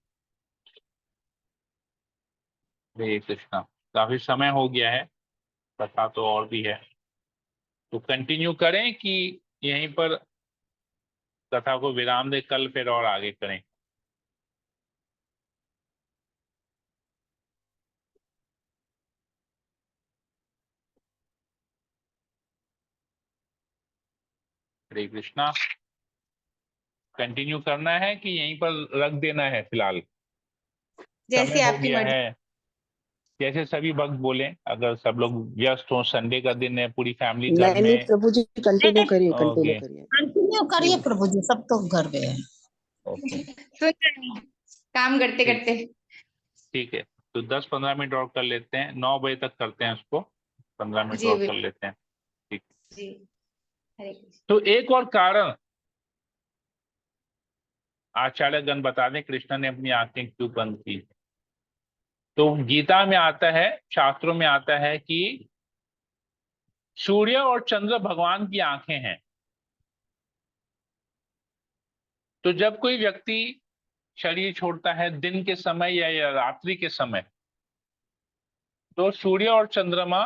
हरे कृष्णा। काफी समय हो गया है, कथा तो और भी है, तो कंटिन्यू करें कि यहीं पर कथा को विराम दे, कल फिर और आगे करें? हरे कृष्णा। कंटिन्यू करना है कि यहीं पर रख देना है फिलहाल? समय जैसे हो आपकी गया मर्जी। है। जैसे सभी वक्त बोले, अगर सब लोग व्यस्त हो, संडे का दिन है, पूरी फैमिली घर नहीं नहीं में। प्रभु जी, कंटिन्यू करिए, कंटिन्यू ओके करिए। कंटिन्यू करिए प्रभु जी, सब तो घर पे है। ओके सुन रहे हैं, काम करते ठीक करते। ठीक है। तो 10-15 मिनट और कर लेते हैं, 9 बजे तक करते हैं उसको, 15 मिनट जी और कर लेते हैं। ठीक। जी। हरे कृष्ण। तो एक और कारण आचार्य गण बता दें कृष्ण ने अपनी आंखें क्यों बंद की। तो गीता में आता है, शास्त्रों में आता है कि सूर्य और चंद्र भगवान की आंखें हैं। तो जब कोई व्यक्ति शरीर छोड़ता है दिन के समय या रात्रि के समय, तो सूर्य और चंद्रमा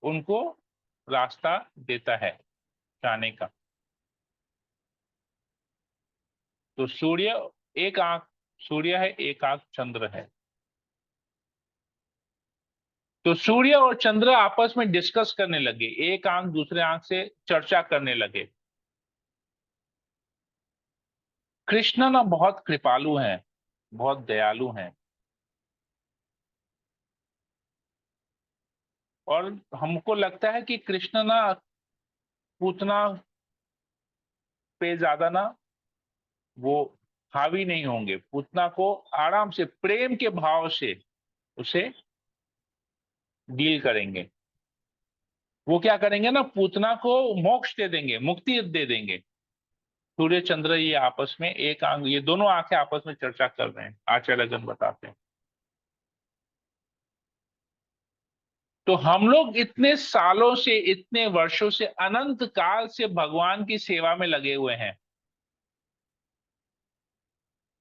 उनको रास्ता देता है जाने का। तो सूर्य एक आंख सूर्य है, एक आंख चंद्र है। तो सूर्य और चंद्र आपस में डिस्कस करने लगे, एक आंख दूसरे आंख से चर्चा करने लगे। कृष्ण ना बहुत कृपालु हैं, बहुत दयालु हैं। और हमको लगता है कि कृष्ण ना पूतना पे ज्यादा ना वो हावी नहीं होंगे, पूतना को आराम से प्रेम के भाव से उसे डील करेंगे। वो क्या करेंगे ना, पूतना को मोक्ष दे देंगे, मुक्ति दे देंगे। सूर्य चंद्र ये आपस में एक आंख, ये दोनों आंखें आपस में चर्चा कर रहे हैं, आचार्यगण बताते हैं। तो हम लोग इतने सालों से, इतने वर्षों से, अनंत काल से भगवान की सेवा में लगे हुए हैं।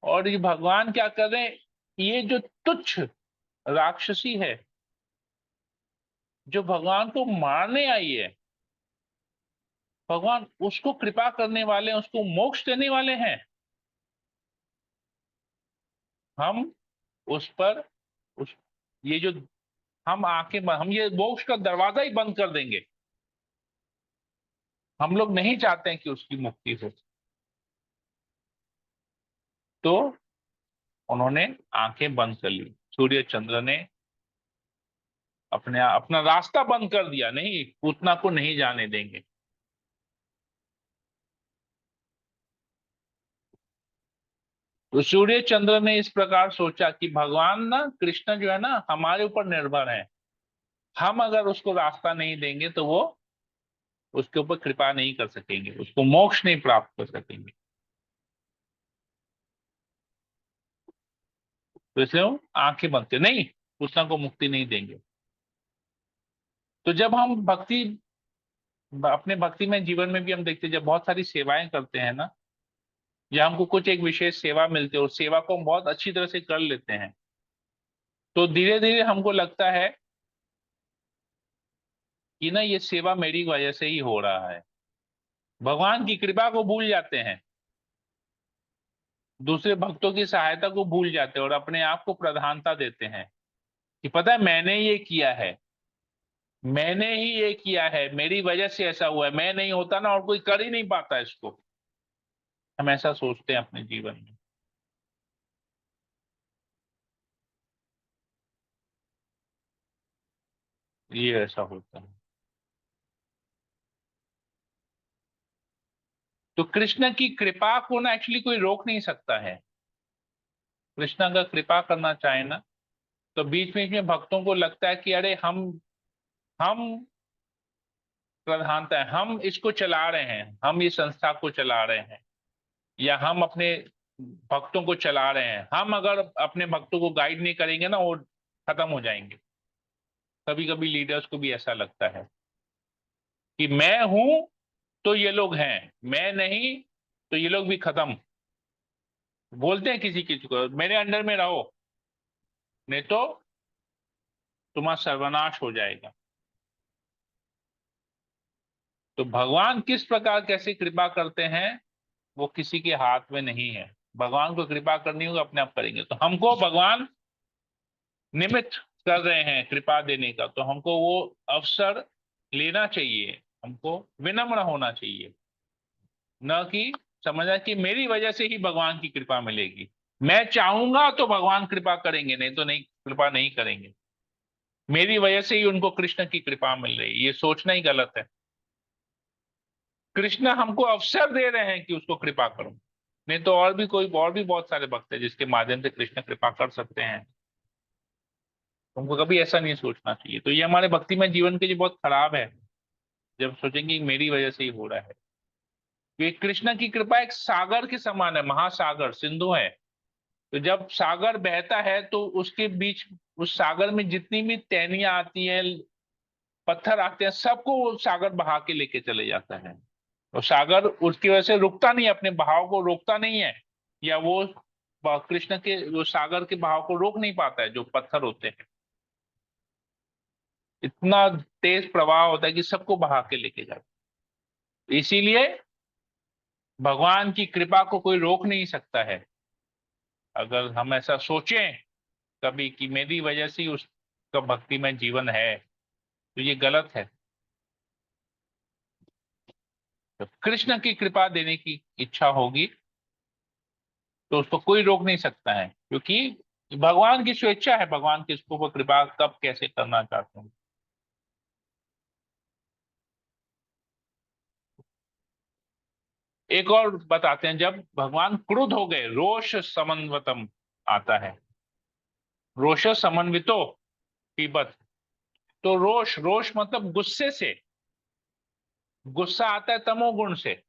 और ये भगवान क्या कर रहे हैं, ये जो तुच्छ राक्षसी है जो भगवान को मारने आई है, भगवान उसको कृपा करने वाले हैं, उसको मोक्ष देने वाले हैं। हम उस पर उस ये जो हम हम ये मोक्ष का दरवाजा ही बंद कर देंगे। हम लोग नहीं चाहते हैं कि उसकी मुक्ति हो। तो उन्होंने आंखें बंद कर ली, सूर्य चंद्र ने अपना रास्ता बंद कर दिया, नहीं पूतना को नहीं जाने देंगे। तो सूर्य चंद्र ने इस प्रकार सोचा कि भगवान ना, कृष्ण जो है ना हमारे ऊपर निर्भर है, हम अगर उसको रास्ता नहीं देंगे तो वो उसके ऊपर कृपा नहीं कर सकेंगे, उसको मोक्ष नहीं प्राप्त कर सकेंगे। तो इसलिए वो आंखें बंद कर, नहीं कृष्ण को मुक्ति नहीं देंगे। तो जब हम अपने भक्ति में जीवन में भी हम देखते हैं, जब बहुत सारी सेवाएं करते हैं ना, या हमको कुछ एक विशेष सेवा मिलती है और सेवा को हम बहुत अच्छी तरह से कर लेते हैं, तो धीरे धीरे हमको लगता है कि ना ये सेवा मेरी वजह से ही हो रहा है। भगवान की कृपा को भूल जाते हैं, दूसरे भक्तों की सहायता को भूल जाते हैं और अपने आप को प्रधानता देते हैं कि पता है मैंने ये किया है, मैंने ही ये किया है, मेरी वजह से ऐसा हुआ है, मैं नहीं होता ना और कोई कर ही नहीं पाता इसको। हम ऐसा सोचते हैं अपने जीवन में। ये ऐसा होता है। तो कृष्ण की कृपा को ना एक्चुअली कोई रोक नहीं सकता है। कृष्ण अगर कृपा करना चाहे ना, तो बीच बीच में भक्तों को लगता है कि अरे हम प्रधानता है, हम इसको चला रहे हैं, हम इस संस्था को चला रहे हैं, या हम अपने भक्तों को चला रहे हैं। हम अगर अपने भक्तों को गाइड नहीं करेंगे ना, वो खत्म हो जाएंगे। कभी कभी लीडर्स को भी ऐसा लगता है कि मैं हूं तो ये लोग हैं, मैं नहीं तो ये लोग भी खत्म। बोलते हैं किसी किसी को मेरे अंडर में रहो, नहीं तो तुम्हारा सर्वनाश हो जाएगा। तो भगवान किस प्रकार कैसे कृपा करते हैं वो किसी के हाथ में नहीं है। भगवान को कृपा करनी होगी, अपने आप करेंगे। तो हमको भगवान निमित्त कर रहे हैं कृपा देने का, तो हमको वो अवसर लेना चाहिए, हमको विनम्र होना चाहिए, न कि समझना कि मेरी वजह से ही भगवान की कृपा मिलेगी। मैं चाहूंगा तो भगवान कृपा करेंगे, नहीं तो नहीं, कृपा नहीं करेंगे। मेरी वजह से ही उनको कृष्ण की कृपा मिल रही है, ये सोचना ही गलत है। कृष्ण हमको अवसर दे रहे हैं कि उसको कृपा करो, नहीं तो और भी बहुत सारे भक्त हैं जिसके माध्यम से कृष्ण कृपा कर सकते हैं। हमको कभी ऐसा नहीं सोचना चाहिए। तो ये हमारे भक्तिमय जीवन के लिए बहुत खराब है जब सोचेंगे कि मेरी वजह से ही हो रहा है। ये कृष्ण की कृपा एक सागर के समान है, महासागर सिंधु है। तो जब सागर बहता है तो उसके बीच, उस सागर में जितनी भी टहनियां आती हैं, पत्थर आते हैं, सबको वो सागर बहा के लेके चले जाता है। और सागर उसकी वजह से रुकता नहीं है, अपने बहाव को रोकता नहीं है, या वो कृष्ण के वो सागर के बहाव को रोक नहीं पाता है। जो पत्थर होते हैं, इतना तेज प्रवाह होता है कि सबको बहा के लेके जाता है। इसीलिए भगवान की कृपा को कोई रोक नहीं सकता है। अगर हम ऐसा सोचें कभी कि मेरी वजह से ही उसका भक्ति में जीवन है, तो ये गलत है। तो कृष्ण की कृपा देने की इच्छा होगी तो उसको कोई रोक नहीं सकता है, क्योंकि भगवान की स्वेच्छा है, भगवान किसको वो कृपा कब कैसे करना चाहते हैं। एक और बताते हैं, जब भगवान क्रुद्ध हो गए, रोष समन्वतम आता है, रोष समन्वितो पीबत। तो रोष, रोष मतलब गुस्से से, गुस्सा आता है तमोगुण से।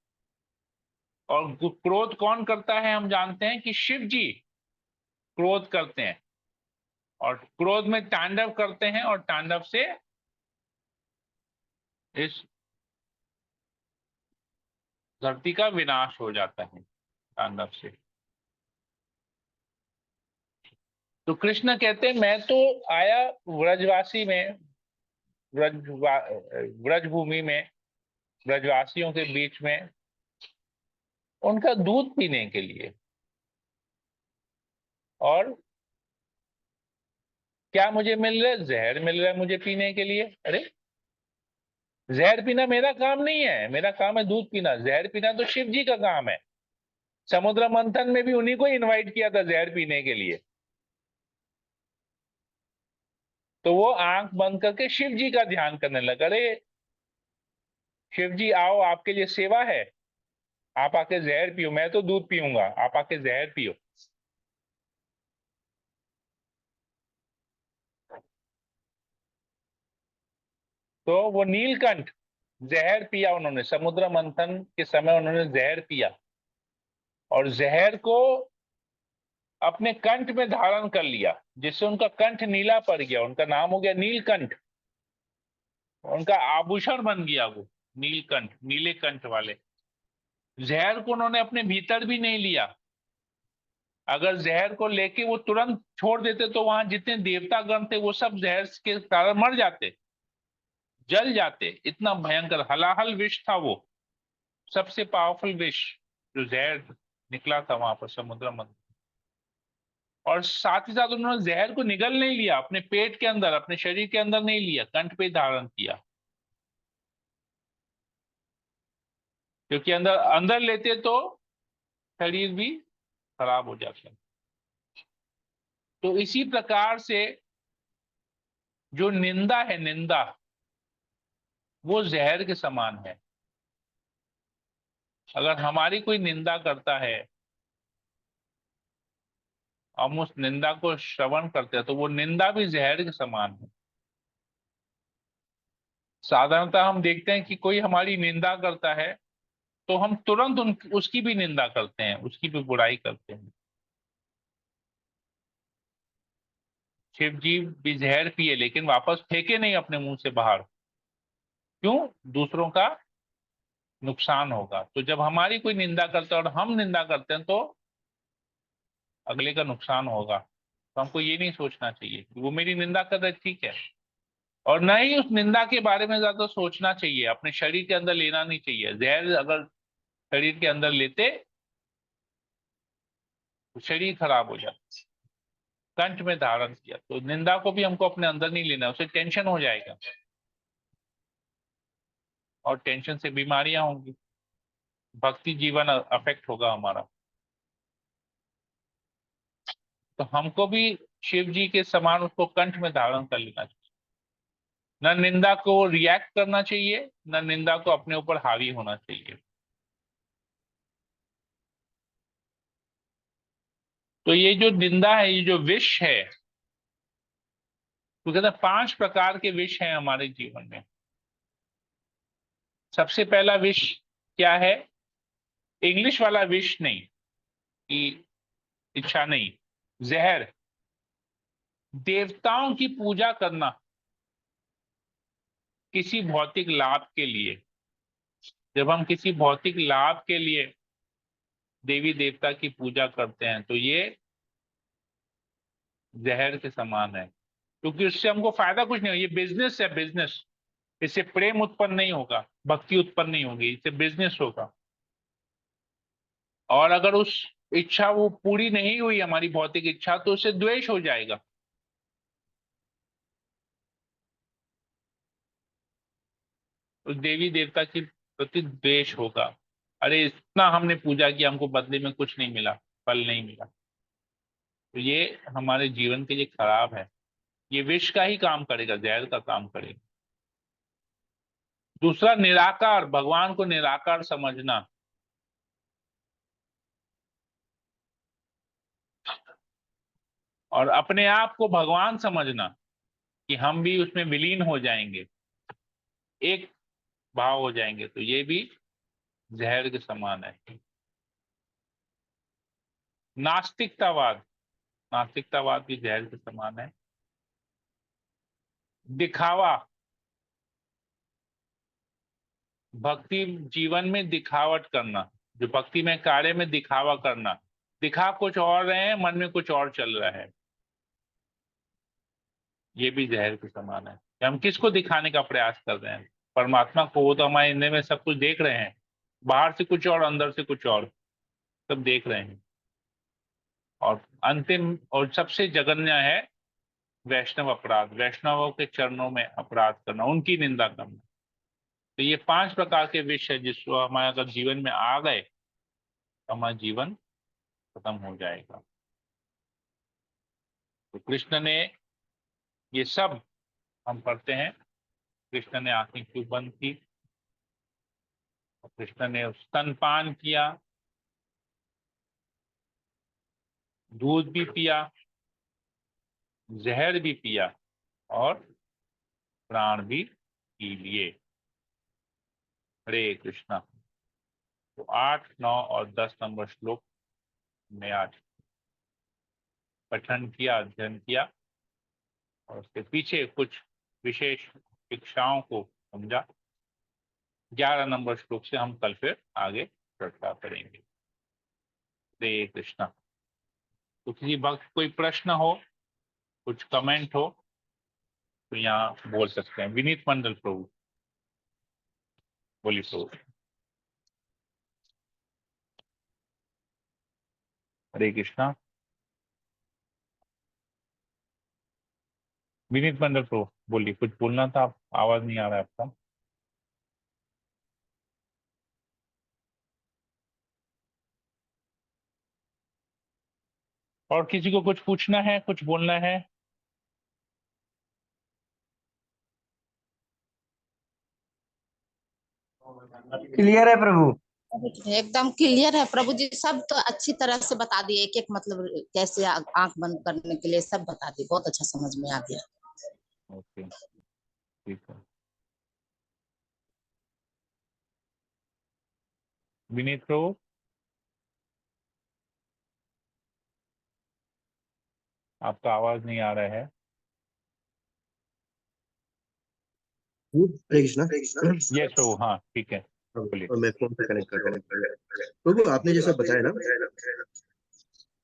और क्रोध कौन करता है, हम जानते हैं कि शिव जी क्रोध करते हैं, और क्रोध में तांडव करते हैं, और तांडव से इस धरती का विनाश हो जाता है, तांडव से। तो कृष्ण कहते हैं मैं तो आया व्रजवासी में, व्रज भूमि में, ब्रजवासियों के बीच में उनका दूध पीने के लिए। और क्या मुझे मिल रहा है, जहर मिल रहा है मुझे पीने के लिए। अरे जहर पीना मेरा काम नहीं है, मेरा काम है दूध पीना। जहर पीना तो शिव जी का काम है। समुद्र मंथन में भी उन्हीं को इनवाइट किया था जहर पीने के लिए। तो वो आंख बंद करके शिव जी का ध्यान करने लगा। अरे शिव जी आओ, आपके लिए सेवा है, आप आके जहर पियो, मैं तो दूध पीऊंगा, आप आके जहर पियो। तो वो नीलकंठ जहर पिया उन्होंने, समुद्र मंथन के समय उन्होंने जहर पिया, और जहर को अपने कंठ में धारण कर लिया, जिससे उनका कंठ नीला पड़ गया, उनका नाम हो गया नीलकंठ। उनका आभूषण बन गया वो नीलकंठ, नीले कंठ वाले। जहर को उन्होंने अपने भीतर भी नहीं लिया। अगर जहर को लेके वो तुरंत छोड़ देते तो वहां जितने देवता गण थे वो सब जहर के कारण मर जाते, जल जाते। इतना भयंकर हलाहल विष था वो, सबसे पावरफुल विष जो जहर निकला था वहां पर समुद्र मंथन। और साथ ही साथ उन्होंने जहर को निगल नहीं लिया, अपने पेट के अंदर, अपने शरीर के अंदर नहीं लिया, कंठ पे धारण किया। क्योंकि अंदर अंदर लेते तो शरीर भी खराब हो जाता। तो इसी प्रकार से जो निंदा है, निंदा वो जहर के समान है। अगर हमारी कोई निंदा करता है, हम उस निंदा को श्रवण करते हैं, तो वो निंदा भी जहर के समान है। साधारणतः हम देखते हैं कि कोई हमारी निंदा करता है तो हम तुरंत उसकी भी निंदा करते हैं, उसकी भी बुराई करते हैं। शिव जी भी जहर पिए लेकिन वापस फेंके नहीं अपने मुंह से बाहर। क्यों? दूसरों का नुकसान होगा। तो जब हमारी कोई निंदा करता है और हम निंदा करते हैं तो अगले का नुकसान होगा। तो हमको ये नहीं सोचना चाहिए कि वो मेरी निंदा कर रहे, ठीक है। और न ही उस निंदा के बारे में ज्यादा सोचना चाहिए, अपने शरीर के अंदर लेना नहीं चाहिए। जहर अगर शरीर के अंदर लेते तो शरीर खराब हो जाता। कंठ में धारण किया तो निंदा को भी हमको अपने अंदर नहीं लेना, उसे टेंशन हो जाएगा और टेंशन से बीमारियां होंगी, भक्ति जीवन अफेक्ट होगा हमारा। तो हमको भी शिव जी के समान उसको कंठ में धारण कर लेना चाहिए। न निंदा को रिएक्ट करना चाहिए, न निंदा को अपने ऊपर हावी होना चाहिए। तो ये जो निंदा है, ये जो विष है, तो कहते हैं 5 प्रकार के विष हैं हमारे जीवन में। सबसे पहला विष क्या है? इंग्लिश वाला विष नहीं, कि इच्छा नहीं, जहर। देवताओं की पूजा करना किसी भौतिक लाभ के लिए। जब हम किसी भौतिक लाभ के लिए देवी देवता की पूजा करते हैं तो ये जहर के समान है, क्योंकि उससे हमको फायदा कुछ नहीं हो। ये बिजनेस है, बिजनेस। इससे प्रेम उत्पन्न नहीं होगा, भक्ति उत्पन्न नहीं होगी, इससे बिजनेस होगा। और अगर उस इच्छा वो पूरी नहीं हुई, हमारी भौतिक इच्छा, तो उससे द्वेष हो जाएगा। उस देवी देवता के प्रति द्वेष होगा। अरे इतना हमने पूजा किया, हमको बदले में कुछ नहीं मिला, फल नहीं मिला। तो ये हमारे जीवन के लिए खराब है। ये विष का ही काम करेगा, जहर का काम करेगा। दूसरा, निराकार, भगवान को निराकार समझना। और अपने आप को भगवान समझना कि हम भी उसमें विलीन हो जाएंगे, एक भाव हो जाएंगे। तो ये भी जहर के समान है। नास्तिकतावाद, नास्तिकतावाद भी जहर के समान है। दिखावा, भक्ति जीवन में दिखावट करना, जो भक्ति में कार्य में दिखावा करना, दिखा कुछ और रहे हैं, मन में कुछ और चल रहा है, ये भी जहर के समान है। कि हम किसको दिखाने का प्रयास कर रहे हैं? परमात्मा को। वो तो हमारे इंद्रिय में सब कुछ देख रहे हैं, बाहर से कुछ और अंदर से कुछ और, सब देख रहे हैं। और अंतिम और सबसे जघन्य है वैष्णव अपराध, वैष्णवों के चरणों में अपराध करना, उनकी निंदा करना। तो ये 5 प्रकार के विषय है, जिसको हमारे अगर जीवन में आ गए तो हमारा जीवन खत्म हो जाएगा। तो कृष्ण ने ये सब हम पढ़ते हैं, कृष्ण ने आंखें क्यों बंद की, कृष्ण ने स्तनपान किया, दूध भी पिया, जहर भी पिया और प्राण भी पी लिए। हरे कृष्णा। तो 8, 9 और 10 नंबर श्लोक में आज पठन किया, अध्ययन किया और उसके पीछे कुछ विशेष शिक्षाओं को समझा। 11 नंबर श्लोक से हम कल फिर आगे चर्चा करेंगे। हरे कृष्णा। तो किसी वक्त कोई प्रश्न हो, कुछ कमेंट हो तो यहाँ बोल सकते हैं। विनीत मंडल प्रभु, बोलिए प्रभु। हरे कृष्णा। विनीत मंडल प्रभु बोलिए, कुछ बोलना था, आप आवाज नहीं आ रहा है आपका। और किसी को कुछ पूछना है, कुछ बोलना है? क्लियर है प्रभु। एकदम क्लियर है प्रभु जी, सब तो अच्छी तरह से बता दिए, एक एक मतलब कैसे आंख बंद करने के लिए सब बता दिए, बहुत अच्छा समझ में आ गया। ओके, ठीक है। विनीत प्रभु, आपका आवाज नहीं आ रहा है। हरे कृष्णा। यस प्रभु, हाँ ठीक है, बोलिए। और मैं फोन पे कनेक्ट कर रहा हूँ। प्रभु आपने जैसा बताया ना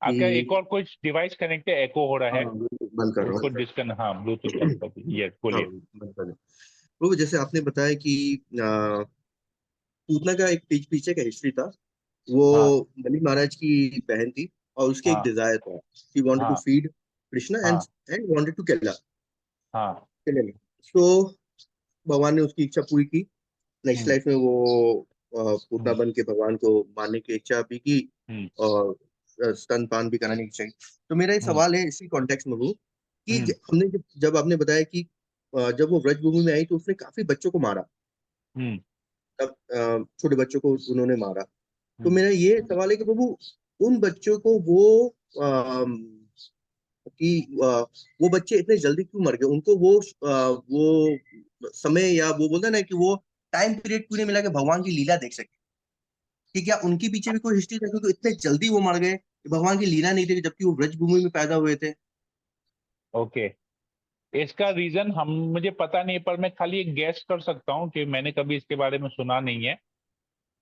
आपका कि एक और कुछ डिवाइस कनेक्ट है, एको हो रहा है, बंद कर रहा उसको हूँ। डिस्कनेक्ट, हाँ ब्लूटूथ बंद कर दीजिए। यस हाँ, बोलिए। बंद कर रहा हूँ। प्रभु जैसे आपने बताया कि पूतना का एक पीछे का हिस्ट्री था। वो हाँ बलि महाराज की बहन थी और उसके एक हाँ डिजायर था, शी वांटेड टू हाँ फीड कृष्णा हाँ एंड वांटेड टू किल हाँ हिम। सो भगवान ने उसकी इच्छा पूरी की। नेक्स्ट हम्म लाइफ में वो पूतना हम्म बन के भगवान को मारने की इच्छा भी की हम्म और स्तनपान भी कराने की चाहिए। तो मेरा एक हम्म सवाल है इसी कॉन्टेक्स्ट में वो कि हम्म जब आपने बताया कि जब वो व्रजभूमि में आई तो उसने काफी बच्चों को मारा, हम्म तब छोटे बच्चों को उन्होंने मारा। तो हम्म मेरा ये सवाल है कि प्रभु उन बच्चों को वो बच्चे इतने जल्दी क्यों मर गए? उनको वो समय या वो बोलते हैं ना कि वो टाइम पीरियड क्यों नहीं मिला कि भगवान की लीला देख सके? कि क्या उनके पीछे भी कोई हिस्ट्री था क्योंकि इतने जल्दी वो मर गए कि भगवान की लीला नहीं थी जबकि वो ब्रजभूमि में पैदा हुए थे? ओके, इसका रीजन हम मुझे पता नहीं, पर मैं खाली एक गैस कर सकता हूँ कि मैंने कभी इसके बारे में सुना नहीं है।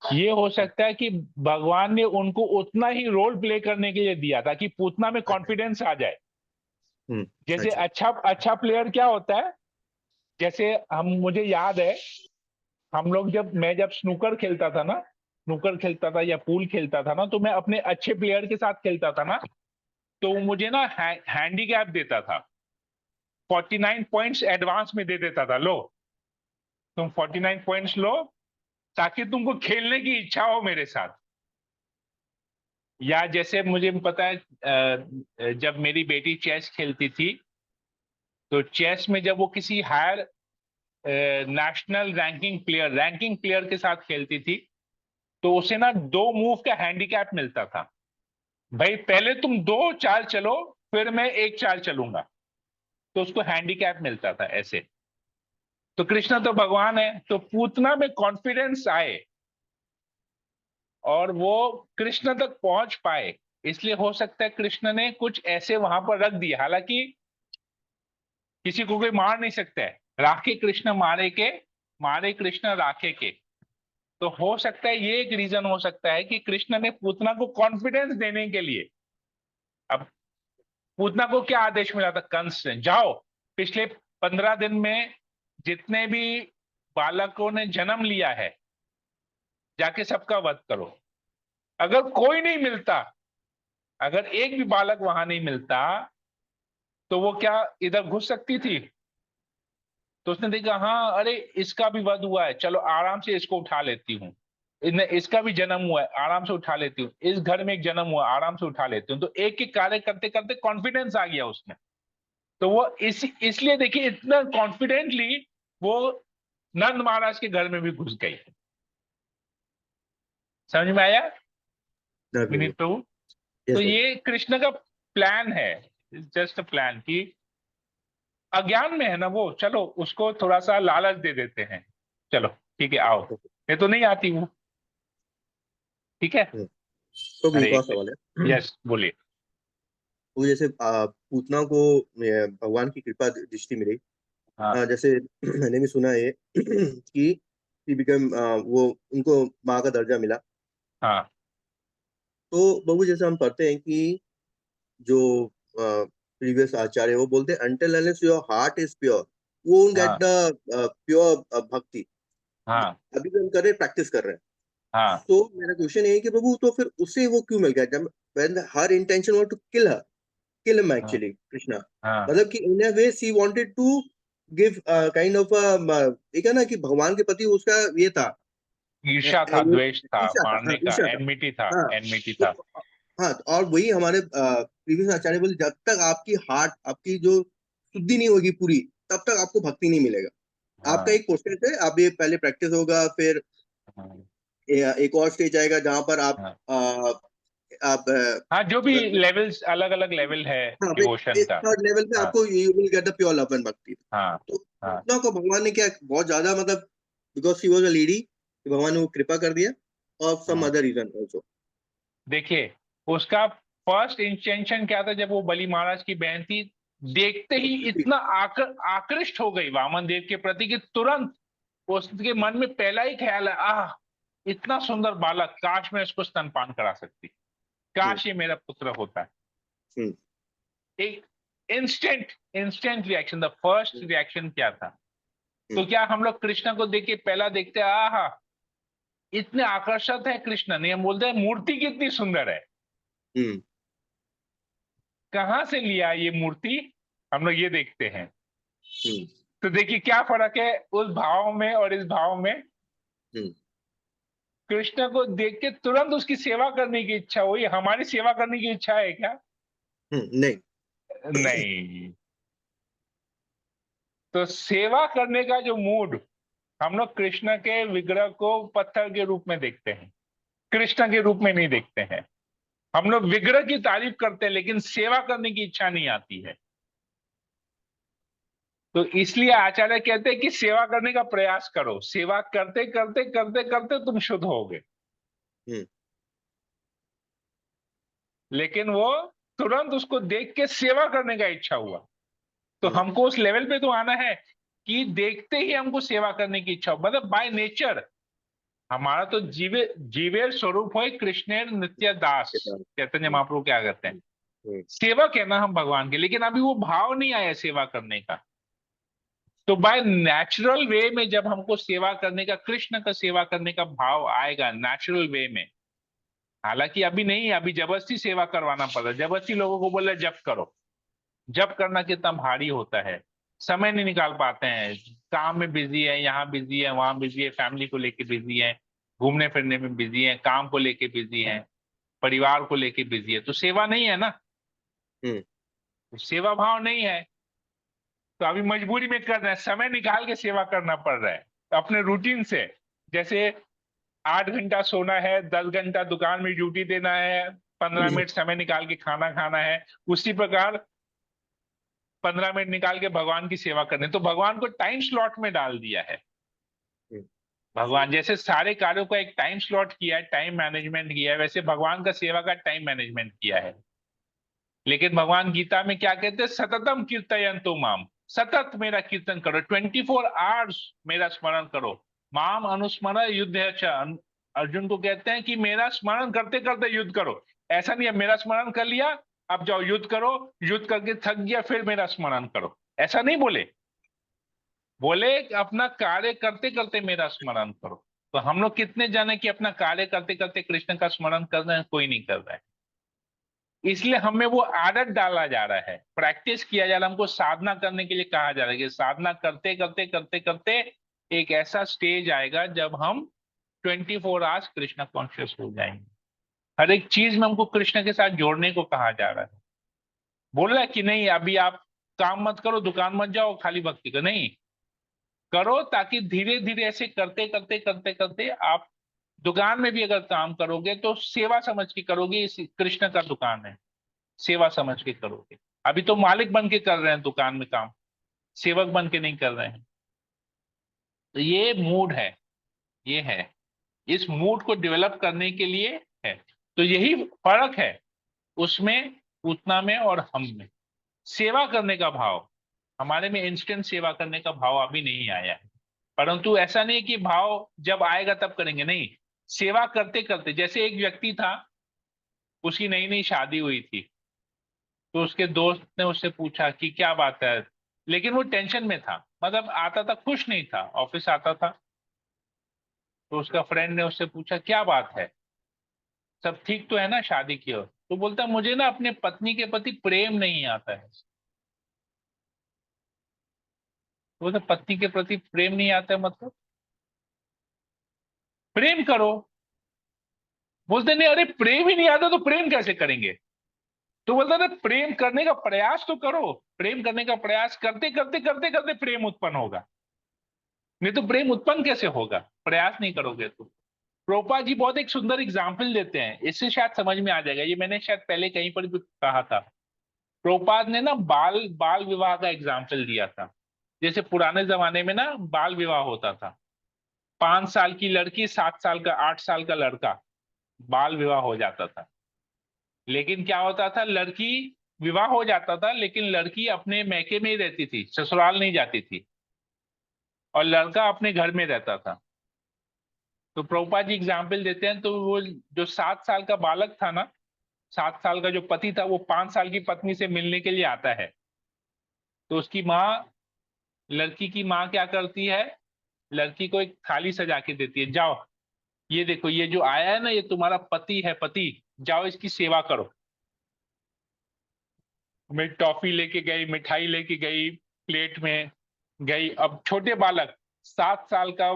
ये हो सकता है कि भगवान ने उनको उतना ही रोल प्ले करने के लिए दिया था कि पूतना में कॉन्फिडेंस आ जाए। जैसे अच्छा। अच्छा अच्छा प्लेयर क्या होता है, जैसे मुझे याद है, हम लोग जब स्नूकर खेलता था ना, स्नूकर खेलता था या पूल खेलता था ना, तो मैं अपने अच्छे प्लेयर के साथ खेलता था ना, तो वो मुझे ना हैंडीकैप देता था, 49 पॉइंट्स एडवांस में दे देता था, लो तुम 49 पॉइंट्स लो ताकि तुमको खेलने की इच्छा हो मेरे साथ। या जैसे मुझे पता है जब मेरी बेटी चेस खेलती थी, तो चेस में जब वो किसी हायर नेशनल रैंकिंग प्लेयर के साथ खेलती थी, तो उसे ना 2 मूव का हैंडीकैप मिलता था। भाई पहले तुम 2 चाल चलो, फिर मैं 1 चाल चलूंगा, तो उसको हैंडीकैप मिलता था ऐसे। तो कृष्ण तो भगवान है, तो पूतना में कॉन्फिडेंस आए और वो कृष्ण तक पहुंच पाए, इसलिए हो सकता है कृष्ण ने कुछ ऐसे वहां पर रख दिया। हालांकि किसी को कोई मार नहीं सकता है, राखे कृष्ण मारे कृष्ण राखे के। तो हो सकता है ये एक रीजन हो सकता है कि कृष्ण ने पूतना को कॉन्फिडेंस देने के लिए, अब पूतना को क्या आदेश मिला था कंस ने, जाओ पिछले 15 दिन में जितने भी बालकों ने जन्म लिया है जाके सबका वध करो। अगर कोई नहीं मिलता, अगर एक भी बालक वहां नहीं मिलता, तो वो क्या इधर घुस सकती थी? तो उसने देखा, हाँ अरे इसका भी वध हुआ है, चलो आराम से इसको उठा लेती हूँ, इसका भी जन्म हुआ है, आराम से उठा लेती हूँ, इस घर में एक जन्म हुआ, आराम से उठा लेती हूँ। तो एक एक कार्य करते करते कॉन्फिडेंस आ गया उसमें। तो वो इसलिए देखिए इतना कॉन्फिडेंटली वो नंद महाराज के घर में भी घुस गई। समझ में आया हाँ, प्रभु। विनीत प्रभु? यस तो प्रभु। ये कृष्ण का प्लान है, जस्ट अ प्लान कि अज्ञान में है ना वो, चलो उसको थोड़ा सा लालच दे देते हैं, चलो ठीक है आओ, ये तो नहीं आती वो, ठीक है। प्रभु एक हरे और सवाल है। यस बोलिए। वो जैसे पूतना को भगवान की कृपा दृष्टि मिली। हाँ जैसे मैंने भी सुना है कि बिकम वो उनको माँ का दर्जा मिला हाँ तो बाबू जैसे हम पढ़ते हैं कि जो प्रीवियस आचार्य वो बोलते हैं until unless your heart is pure you won't हाँ get the pure भक्ति। हाँ अभी भी हम कर रहे हैं, प्रैक्टिस कर रहे हैं। हाँ तो मेरा क्वेश्चन ये है कि बाबू तो फिर उसे वो क्यों मिल गया जब when her intention was to kill him हाँ actually कृष्णा। हाँ मतलब कि in a way she wanted to give kind of एक है ना कि भगवान के प्रति उसका ये था ईर्ष्या था, द्वेष था, ईर्ष्या था, हाँ मारने का, ईर्ष्या था। एनमिटी था, हाँ एनमिटी तो था। हाँ तो और वही हमारे प्रीवियस आचार्य बोले जब तक आपकी हार्ट आपकी जो शुद्धि नहीं होगी पूरी तब तक आपको भक्ति नहीं मिलेगा। आपका हाँ एक प्रोसेस है, आप ये पहले प्रैक्टिस होगा, फिर हाँ एक और स्टेज आएगा जहां पर आप हाँ आप हाँ, जो भी लेवल्स, अलग अलग लेवल है हाँ डिवोशन का। थर्ड लेवल पे हाँ आपको you will get the pure love and भक्ति। हाँ तो हाँ कृष्णा को भगवान ने क्या बहुत ज्यादा मतलब because she was a lady भगवान ने वो कृपा कर दिया और सम हाँ। Other reason also. देखिए, उसका फर्स्ट इंटेंशन क्या था जब वो बलि महाराज की बहन थी, देखते ही इतना आकृष्ट हो गई वामन देव के प्रति कि तुरंत उसके मन में पहला ही ख्याल है, आह इतना सुंदर बालक, काश मैं इसको स्तनपान करा सकती, काश ये मेरा पुत्र होता। हम्म एक instant instant reaction, the first reaction क्या था? तो हम्म क्या हम लोग कृष्ण को देख के पहला देखते हैं आहा इतने आकर्षक है कृष्ण, नहीं हम बोलते हैं मूर्ति कितनी सुंदर है, हम्म कहां से लिया ये मूर्ति, हम लोग ये देखते हैं। हम्म तो देखिए क्या फर्क है उस भाव में और इस भाव में। हम्म कृष्ण को देख के तुरंत उसकी सेवा करने की इच्छा हुई, हमारी सेवा करने की इच्छा है क्या? नहीं नहीं। तो सेवा करने का जो मूड, हम लोग कृष्ण के विग्रह को पत्थर के रूप में देखते हैं, कृष्ण के रूप में नहीं देखते हैं। हम लोग विग्रह की तारीफ करते हैं लेकिन सेवा करने की इच्छा नहीं आती है। तो इसलिए आचार्य कहते हैं कि सेवा करने का प्रयास करो, सेवा करते करते करते करते तुम शुद्ध होगे। हम्म लेकिन वो तुरंत उसको देख के सेवा करने का इच्छा हुआ। तो हम्म हमको उस लेवल पे तो आना है कि देखते ही हमको सेवा करने की इच्छा हो, मतलब बाय नेचर हमारा तो जीवेर स्वरूप हो कृष्णेर नित्य दास, चैतन्य महाप्रभु क्या कहते हैं, हम्म सेवक है ना हम भगवान के, लेकिन अभी वो भाव नहीं आया सेवा करने का। तो बाय नेचुरल वे में जब हमको सेवा करने का, कृष्ण का सेवा करने का भाव आएगा नेचुरल वे में, हालांकि अभी नहीं, अभी जबरदस्ती सेवा करवाना पड़ रहा है, जबरदस्ती लोगों को बोल रहे जप करो। जप करना कितना भारी होता है, समय नहीं निकाल पाते हैं, काम में बिजी है, यहाँ बिजी है, वहां बिजी है, फैमिली को लेके बिजी है, घूमने फिरने में बिजी है, काम को लेके बिजी है, परिवार को लेके बिजी है, तो सेवा नहीं है ना, हम्म तो सेवा भाव नहीं है। तो अभी मजबूरी में कर रहे हैं, समय निकाल के सेवा करना पड़ रहा है अपने रूटीन से। जैसे 8 घंटा सोना है, 10 घंटा दुकान में ड्यूटी देना है, 15 मिनट समय निकाल के खाना खाना है, उसी प्रकार 15 मिनट निकाल के भगवान की सेवा करने। तो भगवान को टाइम स्लॉट में डाल दिया है। हम्म भगवान जैसे सारे कार्यों का एक टाइम स्लॉट किया है, टाइम मैनेजमेंट किया है, वैसे भगवान का सेवा का टाइम मैनेजमेंट किया है। लेकिन भगवान गीता में क्या कहते हैं, सततम कीर्तयन्तु माम, सतत मेरा कीर्तन करो, 24 आवर्स मेरा स्मरण करो, माम अनुस्मरण युद्ध च। अर्जुन को कहते हैं कि मेरा स्मरण करते करते युद्ध करो। ऐसा नहीं है मेरा स्मरण कर लिया अब जाओ युद्ध करो, युद्ध करके थक गया फिर मेरा स्मरण करो, ऐसा नहीं बोले। बोले कि अपना कार्य करते करते मेरा स्मरण करो। तो हम लोग कितने जाने कि अपना कार्य करते करते कृष्ण का स्मरण कर रहे हैं? कोई नहीं कर रहा है। इसलिए हमें वो आदत डाला जा रहा है, प्रैक्टिस किया जा रहा है, हमको साधना करने के लिए कहा जा रहा है कि साधना करते करते करते करते एक ऐसा स्टेज आएगा जब हम 24 आवर्स कृष्ण कॉन्शियस हो जाएंगे। हर एक चीज में हमको कृष्ण के साथ जोड़ने को कहा जा रहा है। बोल रहा है कि नहीं अभी आप काम मत करो, दुकान मत जाओ, खाली भक्ति करो, नहीं करो, ताकि धीरे धीरे ऐसे करते करते करते करते आप दुकान में भी अगर काम करोगे तो सेवा समझ के करोगे, इस कृष्ण का दुकान है, सेवा समझ के करोगे। अभी तो मालिक बन के कर रहे हैं दुकान में काम, सेवक बन के नहीं कर रहे हैं। तो ये मूड है, ये है, इस मूड को डेवलप करने के लिए है। तो यही फर्क है उसमें, उतना में और हम में। सेवा करने का भाव हमारे में, इंस्टेंट सेवा करने का भाव अभी नहीं आया है। परंतु ऐसा नहीं कि भाव जब आएगा तब करेंगे, नहीं, सेवा करते करते, जैसे एक व्यक्ति था, उसकी नई नई शादी हुई थी, तो उसके दोस्त ने उससे पूछा कि क्या बात है, लेकिन वो टेंशन में था, मतलब आता था, खुश नहीं था, ऑफिस आता था, तो उसका फ्रेंड ने उससे पूछा क्या बात है, सब ठीक तो है ना शादी की ओर? तो बोलता मुझे ना अपने पत्नी के प्रति प्रेम नहीं आता है। तो बोलता पत्नी के प्रति प्रेम नहीं आता है मतलब प्रेम करो। बोलते नहीं, अरे प्रेम ही नहीं आता तो प्रेम कैसे करेंगे? तो बोलता था प्रेम करने का प्रयास तो करो, प्रेम करने का प्रयास करते करते करते करते प्रेम उत्पन्न होगा, नहीं तो प्रेम उत्पन्न कैसे होगा, प्रयास नहीं करोगे तो। प्रोपा जी बहुत एक सुंदर एग्जाम्पल देते हैं, इससे शायद समझ में आ जाएगा, ये मैंने शायद पहले कहीं पर भी कहा था। प्रोपाद ने ना बाल बाल विवाह का एग्जाम्पल दिया था। जैसे पुराने जमाने में ना बाल विवाह होता था, 5 साल की लड़की, 7 साल का, 8 साल का लड़का, बाल विवाह हो जाता था। लेकिन क्या होता था, लड़की विवाह हो जाता था लेकिन लड़की अपने मैके में ही रहती थी, ससुराल नहीं जाती थी, और लड़का अपने घर में रहता था। तो प्रभुपाद जी एग्जाम्पल देते हैं, तो वो जो 7 साल का बालक था ना, 7 साल का जो पति था, वो 5 साल की पत्नी से मिलने के लिए आता है, तो उसकी माँ, लड़की की माँ क्या करती है, लड़की को एक थाली सजा के देती है, जाओ ये देखो, ये जो आया है ना, ये तुम्हारा पति है, पति, जाओ इसकी सेवा करो। मैं टॉफी लेके गई, मिठाई लेके गई, प्लेट में गई। अब छोटे बालक, 7 साल का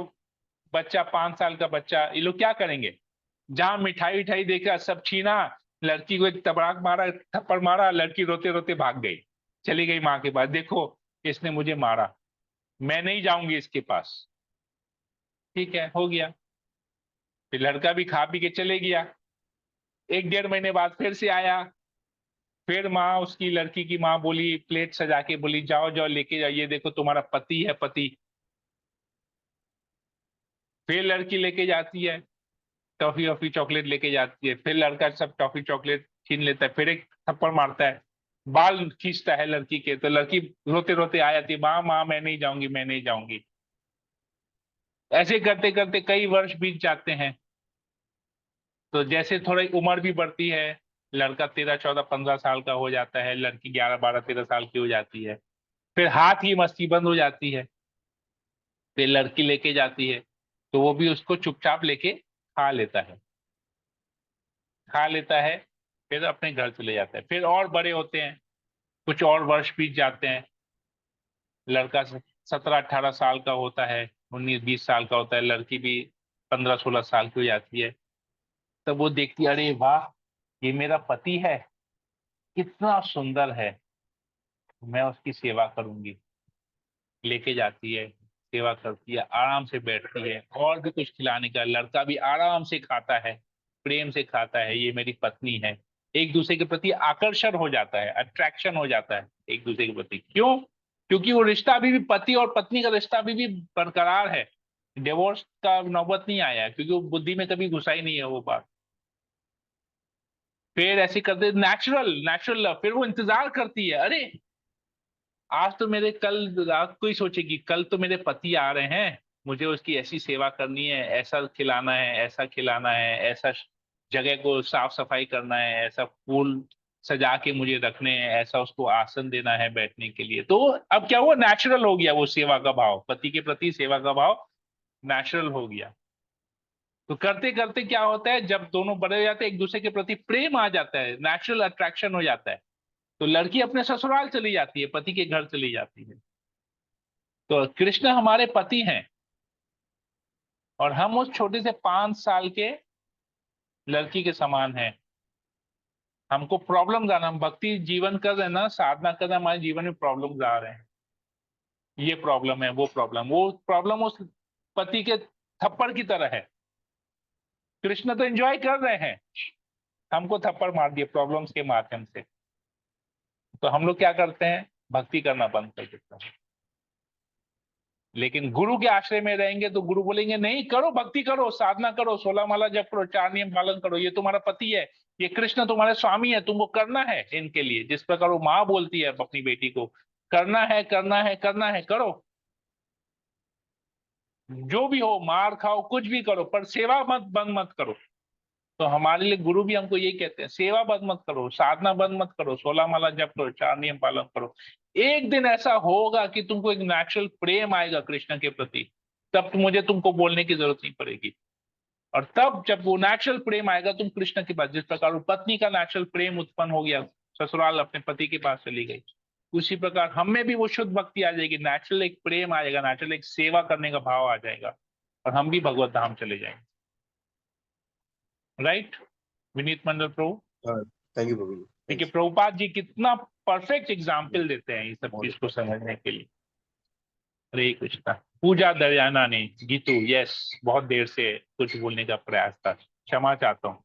बच्चा, 5 साल का बच्चा, ये लोग क्या करेंगे, जहां मिठाई विठाई देखा सब छीना, लड़की को एक तबड़ाक मारा, थप्पड़ मारा, लड़की रोते रोते भाग गई, चली गई माँ के पास, देखो इसने मुझे मारा, मैं नहीं जाऊंगी इसके पास। ठीक है, हो गया। फिर लड़का भी खा पी के चले गया। 1 डेढ़ महीने बाद फिर से आया, फिर माँ, उसकी लड़की की माँ बोली, प्लेट सजा के बोली, जाओ जाओ लेके जाओ, ये देखो तुम्हारा पति है, पति। फिर लड़की लेके जाती है, टॉफी वॉफी चॉकलेट लेके जाती है, फिर लड़का सब टॉफी चॉकलेट छीन लेता है, फिर एक थप्पड़ मारता है, बाल खींचता है लड़की के, तो लड़की रोते रोते आ जाती है, माँ माँ मैं नहीं जाऊंगी, मैं नहीं जाऊंगी। ऐसे करते करते कई वर्ष बीत जाते हैं। तो जैसे थोड़ी उम्र भी बढ़ती है, लड़का 13 14 15 साल का हो जाता है, लड़की 11 12 13 साल की हो जाती है, फिर हाथ की मस्ती बंद हो जाती है, फिर लड़की लेके जाती है, तो वो भी उसको चुपचाप लेके खा लेता है, खा लेता है, फिर अपने घर चले जाता है। फिर और बड़े होते हैं, कुछ और वर्ष बीत जाते हैं, लड़का 17 18 साल का होता है, 19 20 साल का होता है, लड़की भी 15 16 साल की हो जाती है। तब वो देखती है, अरे वाह, ये मेरा पति है, कितना सुंदर है, मैं उसकी सेवा करूंगी। लेके जाती है, सेवा करती है, आराम से बैठती है, और भी कुछ खिलाने का, लड़का भी आराम से खाता है, प्रेम से खाता है, ये मेरी पत्नी है। एक दूसरे के प्रति आकर्षण हो जाता है, अट्रैक्शन हो जाता है एक दूसरे के प्रति। क्यों? क्योंकि वो रिश्ता अभी भी, पति और पत्नी का रिश्ता अभी भी बरकरार है, डिवोर्स का नौबत नहीं आया है, क्योंकि वो बुद्धि में कभी घुसा ही नहीं है वो बात। फिर ऐसे करते, नेचुरल नेचुरल लव, फिर वो इंतजार करती है, अरे आज तो मेरे, कल रात को ही सोचेगी, कल तो मेरे पति आ रहे हैं, मुझे उसकी ऐसी सेवा करनी है, ऐसा खिलाना है, ऐसा खिलाना है, ऐसा जगह को साफ सफाई करना है, ऐसा फूल सजा के मुझे रखने हैं, ऐसा उसको आसन देना है बैठने के लिए। तो अब क्या हुआ, नेचुरल हो गया वो सेवा का भाव, पति के प्रति सेवा का भाव नेचुरल हो गया। तो करते करते क्या होता है, जब दोनों बड़े हो जाते हैं, एक दूसरे के प्रति प्रेम आ जाता है, नेचुरल अट्रैक्शन हो जाता है, तो लड़की अपने ससुराल चली जाती है, पति के घर चली जाती है। तो कृष्ण हमारे पति हैं, और हम उस छोटे से 5 साल के लड़की के समान हैं। हमको प्रॉब्लम आ रहा है, हम भक्ति जीवन कर रहे हैं ना, साधना कर रहे हैं, हमारे जीवन में प्रॉब्लम्स आ रहे हैं, ये प्रॉब्लम है, वो प्रॉब्लम उस पति के थप्पड़ की तरह है। कृष्ण तो एंजॉय कर रहे हैं, हमको थप्पड़ मार दिए प्रॉब्लम्स के माध्यम से। तो हम लोग क्या करते हैं, भक्ति करना बंद कर देते हैं। लेकिन गुरु के आश्रय में रहेंगे तो गुरु बोलेंगे नहीं, करो, भक्ति करो, साधना करो, 16 माला जप करो, 4 नियम पालन करो, ये तुम्हारा पति है, ये कृष्ण तुम्हारे स्वामी है, तुमको करना है इनके लिए। जिस प्रकार वो माँ बोलती है अपनी बेटी को, करना है करना है करना है, करो। जो भी हो, मार खाओ, कुछ भी करो, पर सेवा बंद मत करो। तो हमारे लिए गुरु भी हमको यही कहते हैं, सेवा बंद मत करो, साधना बंद मत करो, 16 माला जप करो, 4 नियम पालन करो। एक दिन ऐसा होगा कि तुमको एक नेचुरल प्रेम आएगा कृष्ण के प्रति, तब मुझे तुमको बोलने की जरूरत नहीं पड़ेगी। और तब जब वो नेचुरल प्रेम आएगा तुम कृष्ण के पास, जिस प्रकार वो पत्नी का नेचुरल प्रेम उत्पन्न हो गया, ससुराल अपने पति के पास चली गई, उसी प्रकार हम में भी वो शुद्ध भक्ति आ जाएगी, नेचुरल एक प्रेम आएगा, नेचुरल एक सेवा करने का भाव आ जाएगा, और हम भी भगवत धाम चले जाएंगे। राइट विनीत मंडल प्रभु? थैंक यू प्रभु जी। देखिए प्रभुपाद जी कितना परफेक्ट एग्जाम्पल देते हैं इस सब चीज को समझने के लिए। हरे कृष्णा। पूजा दरियाना ने गीतू, यस, बहुत देर से कुछ बोलने का प्रयास था, क्षमा चाहता हूँ।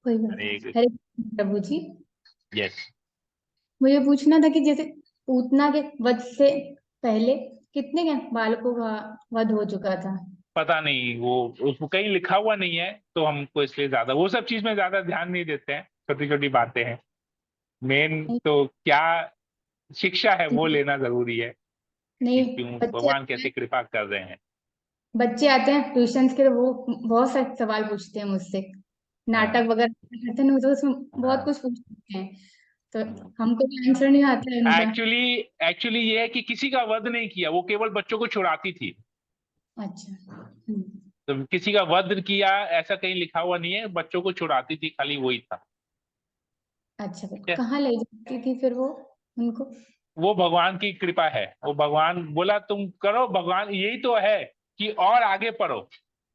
कोई बात हरे नहीं। कृष्ण। हरे प्रभु जी, यस। मुझे पूछना था कि जैसे पूतना के वध से पहले कितने बालकों का वध हो चुका था? पता नहीं, वो उसको कहीं लिखा हुआ नहीं है, तो हमको इसलिए ज्यादा वो सब चीज में ज्यादा ध्यान नहीं देते हैं, छोटी छोटी बातें हैं। मेन तो क्या शिक्षा है वो लेना जरूरी है, कि नहीं, क्यों भगवान कैसे कृपा कर रहे हैं। बच्चे आते हैं ट्यूशंस के, वो बहुत सारे सवाल पूछते हैं मुझसे, नाटक वगैरह करते हैं ना, तो उसमें बहुत कुछ पूछते हैं, तो हमको भी आंसर नहीं आता है उनका। एक्चुअली ये है कि किसी का वध नहीं किया, वो केवल बच्चों को छुड़ाती थी। अच्छा। तो किसी का वध किया ऐसा कहीं लिखा हुआ नहीं है, बच्चों को छुड़ाती थी, खाली वही था। अच्छा, ठीक है? कहाँ ले जाती थी फिर वो उनको? वो भगवान की कृपा है, वो भगवान बोला तुम करो, भगवान यही तो है कि और आगे पढ़ो।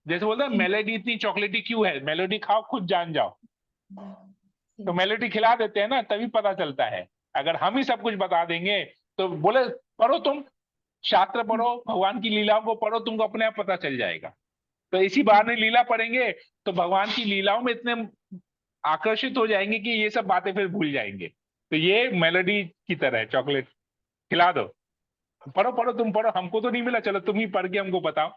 जैसे बोलते हैं मेलोडी इतनी चॉकलेटी क्यों है, मेलोडी खाओ खुद जान जाओ। तो मेलोडी खिला देते हैं ना, तभी पता चलता है। अगर हम ही सब कुछ बता देंगे तो बोले पढ़ो, तुम शास्त्र पढ़ो, भगवान की लीलाओं को पढ़ो, तुमको अपने आप पता चल जाएगा। तो इसी बहाने लीला पढ़ेंगे तो भगवान की लीलाओं में इतने आकर्षित हो जाएंगे कि ये सब बातें फिर भूल जाएंगे। तो ये मेलोडी की तरह है, चॉकलेट खिला दो, पढ़ो पढ़ो, तुम पढ़ो, हमको तो नहीं मिला, चलो तुम ही पढ़ के हमको बताओ।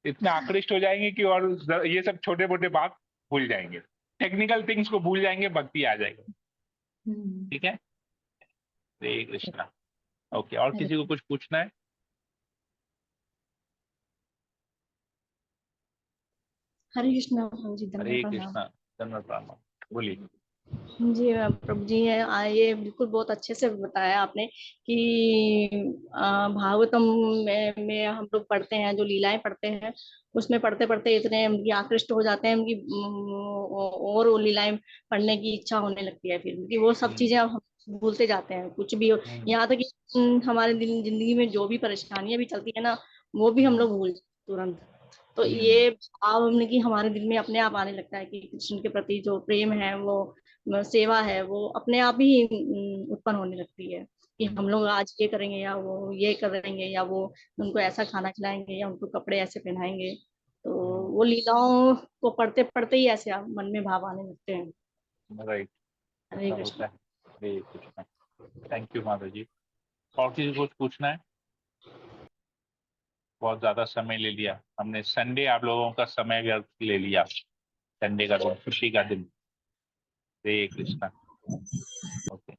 इतने आकृष्ट हो जाएंगे कि और ये सब छोटे मोटे बात भूल जाएंगे, टेक्निकल थिंग्स को भूल जाएंगे, भक्ति आ जाएगी। ठीक है? हरे कृष्णा। ओके, और किसी को कुछ पूछना है? हरे कृष्णा प्रभु जी, हरे धन्यवाद प्रणाम। कृष्णा, धन्यवाद प्रणाम। बोलिए। जी प्रभु जी, ये बिल्कुल बहुत अच्छे से बताया आपने कि भागवतम में हम लोग पढ़ते हैं, जो लीलाएं पढ़ते हैं, उसमें पढ़ते पढ़ते इतने उनकी आकृष्ट हो जाते हैं उनकी, और वो लीलाएं पढ़ने की इच्छा होने लगती है फिर, क्योंकि वो सब चीजें अब हम भूलते जाते हैं, कुछ भी हो, यहाँ तक कि हमारे जिंदगी में जो भी परेशानियां भी चलती है ना, वो भी हम लोग भूल जाते हैं तुरंत। तो ये भाव हमने कि हमारे दिल में अपने आप आने लगता है कि कृष्ण के प्रति जो प्रेम है, वो सेवा है, वो अपने आप ही उत्पन्न होने लगती है कि हम लोग आज ये करेंगे या वो ये करेंगे, या वो उनको ऐसा खाना खिलाएंगे, या उनको कपड़े ऐसे पहनाएंगे। तो वो लीलाओं को पढ़ते पढ़ते ही ऐसे मन में भाव आने लगते हैं। राइट, हरे ऐसा कृष्ण। होता है। हरे कृष्णा। थैंक यू माता जी। और किसी को कुछ पूछना है? बहुत ज्यादा समय ले लिया हमने, संडे आप लोगों का समय व्यर्थ ले लिया, संडे का दिन, खुशी का दिन। हरे कृष्णा। ओके,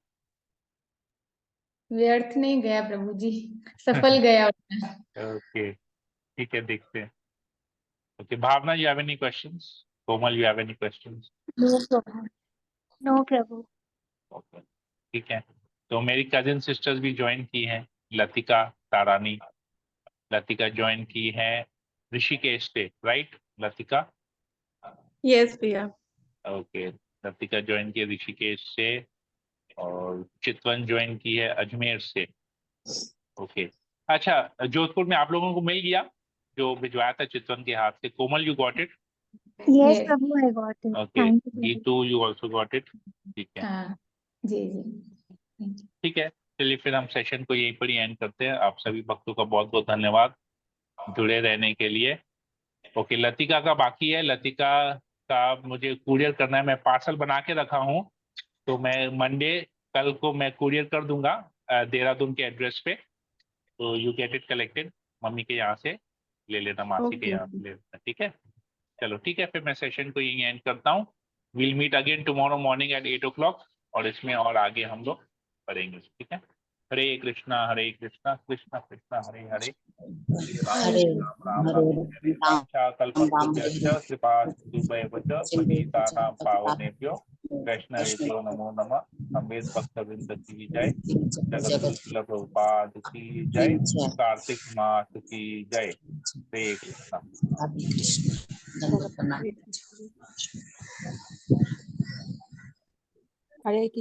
व्यर्थ नहीं गया प्रभु जी, सफल गया। ओके, ठीक है, देखते हैं। Okay, Bhavna, you have any questions? Komal, you have any questions? No Prabhu, no Prabhu. Okay, ठीक है। तो मेरी कजिन सिस्टर्स भी ज्वाइन की हैं, लतिका, तारानी। लतिका ज्वाइन की है ऋषिकेश से, राइट लतिका? यस भैया। ओके, लतिका ज्वाइन की है ऋषिकेश से, और चितवन ज्वाइन की है अजमेर से। ओके, अच्छा, जोधपुर में आप लोगों को मिल गया जो भिजवाया था चितवन के हाथ से? Komal, you got it? Yes Yes. प्रभु, I got it, okay, thank you. Geetu, you also got it? ठीक है, हाँ जी जी। ठीक है। चलिए फिर हम सेशन को यहीं पर ही एंड करते हैं। आप सभी भक्तों का बहुत बहुत धन्यवाद जुड़े रहने के लिए। ओके, लतिका का बाकी है, लतिका का मुझे कुरियर करना है, मैं पार्सल बना के रखा हूँ, तो मैं मंडे कल को मैं कुरियर कर दूंगा देहरादून के एड्रेस पे, तो you get it collected, mummy के यहाँ से ले लेना, मासी के यहाँ से ले लेना, ठीक है? चलो ठीक है, फिर मैं सेशन को यहीं एंड करता हूँ। Will meet again tomorrow morning at 8 o'clock, और इसमें और आगे हम लोग पढ़ेंगे, ठीक है? हरे कृष्णा कृष्णा कृष्णा हरे हरे हरे राम हरे हरे राम राम वाञ्छाकल्पतरुभ्यश्च हरे कृपासिन्धुभ्येव च पतितानां पावनेभ्यो वैष्णवेभ्यो नमो नमः। अमृत भक्तवृंद की जय, जगत गुरु जगत शिल प्रभुपाद की जय, कार्तिक मास की जय। हरे कृष्णा। हरे कृष्ण दंडवत प्रणाम। हरे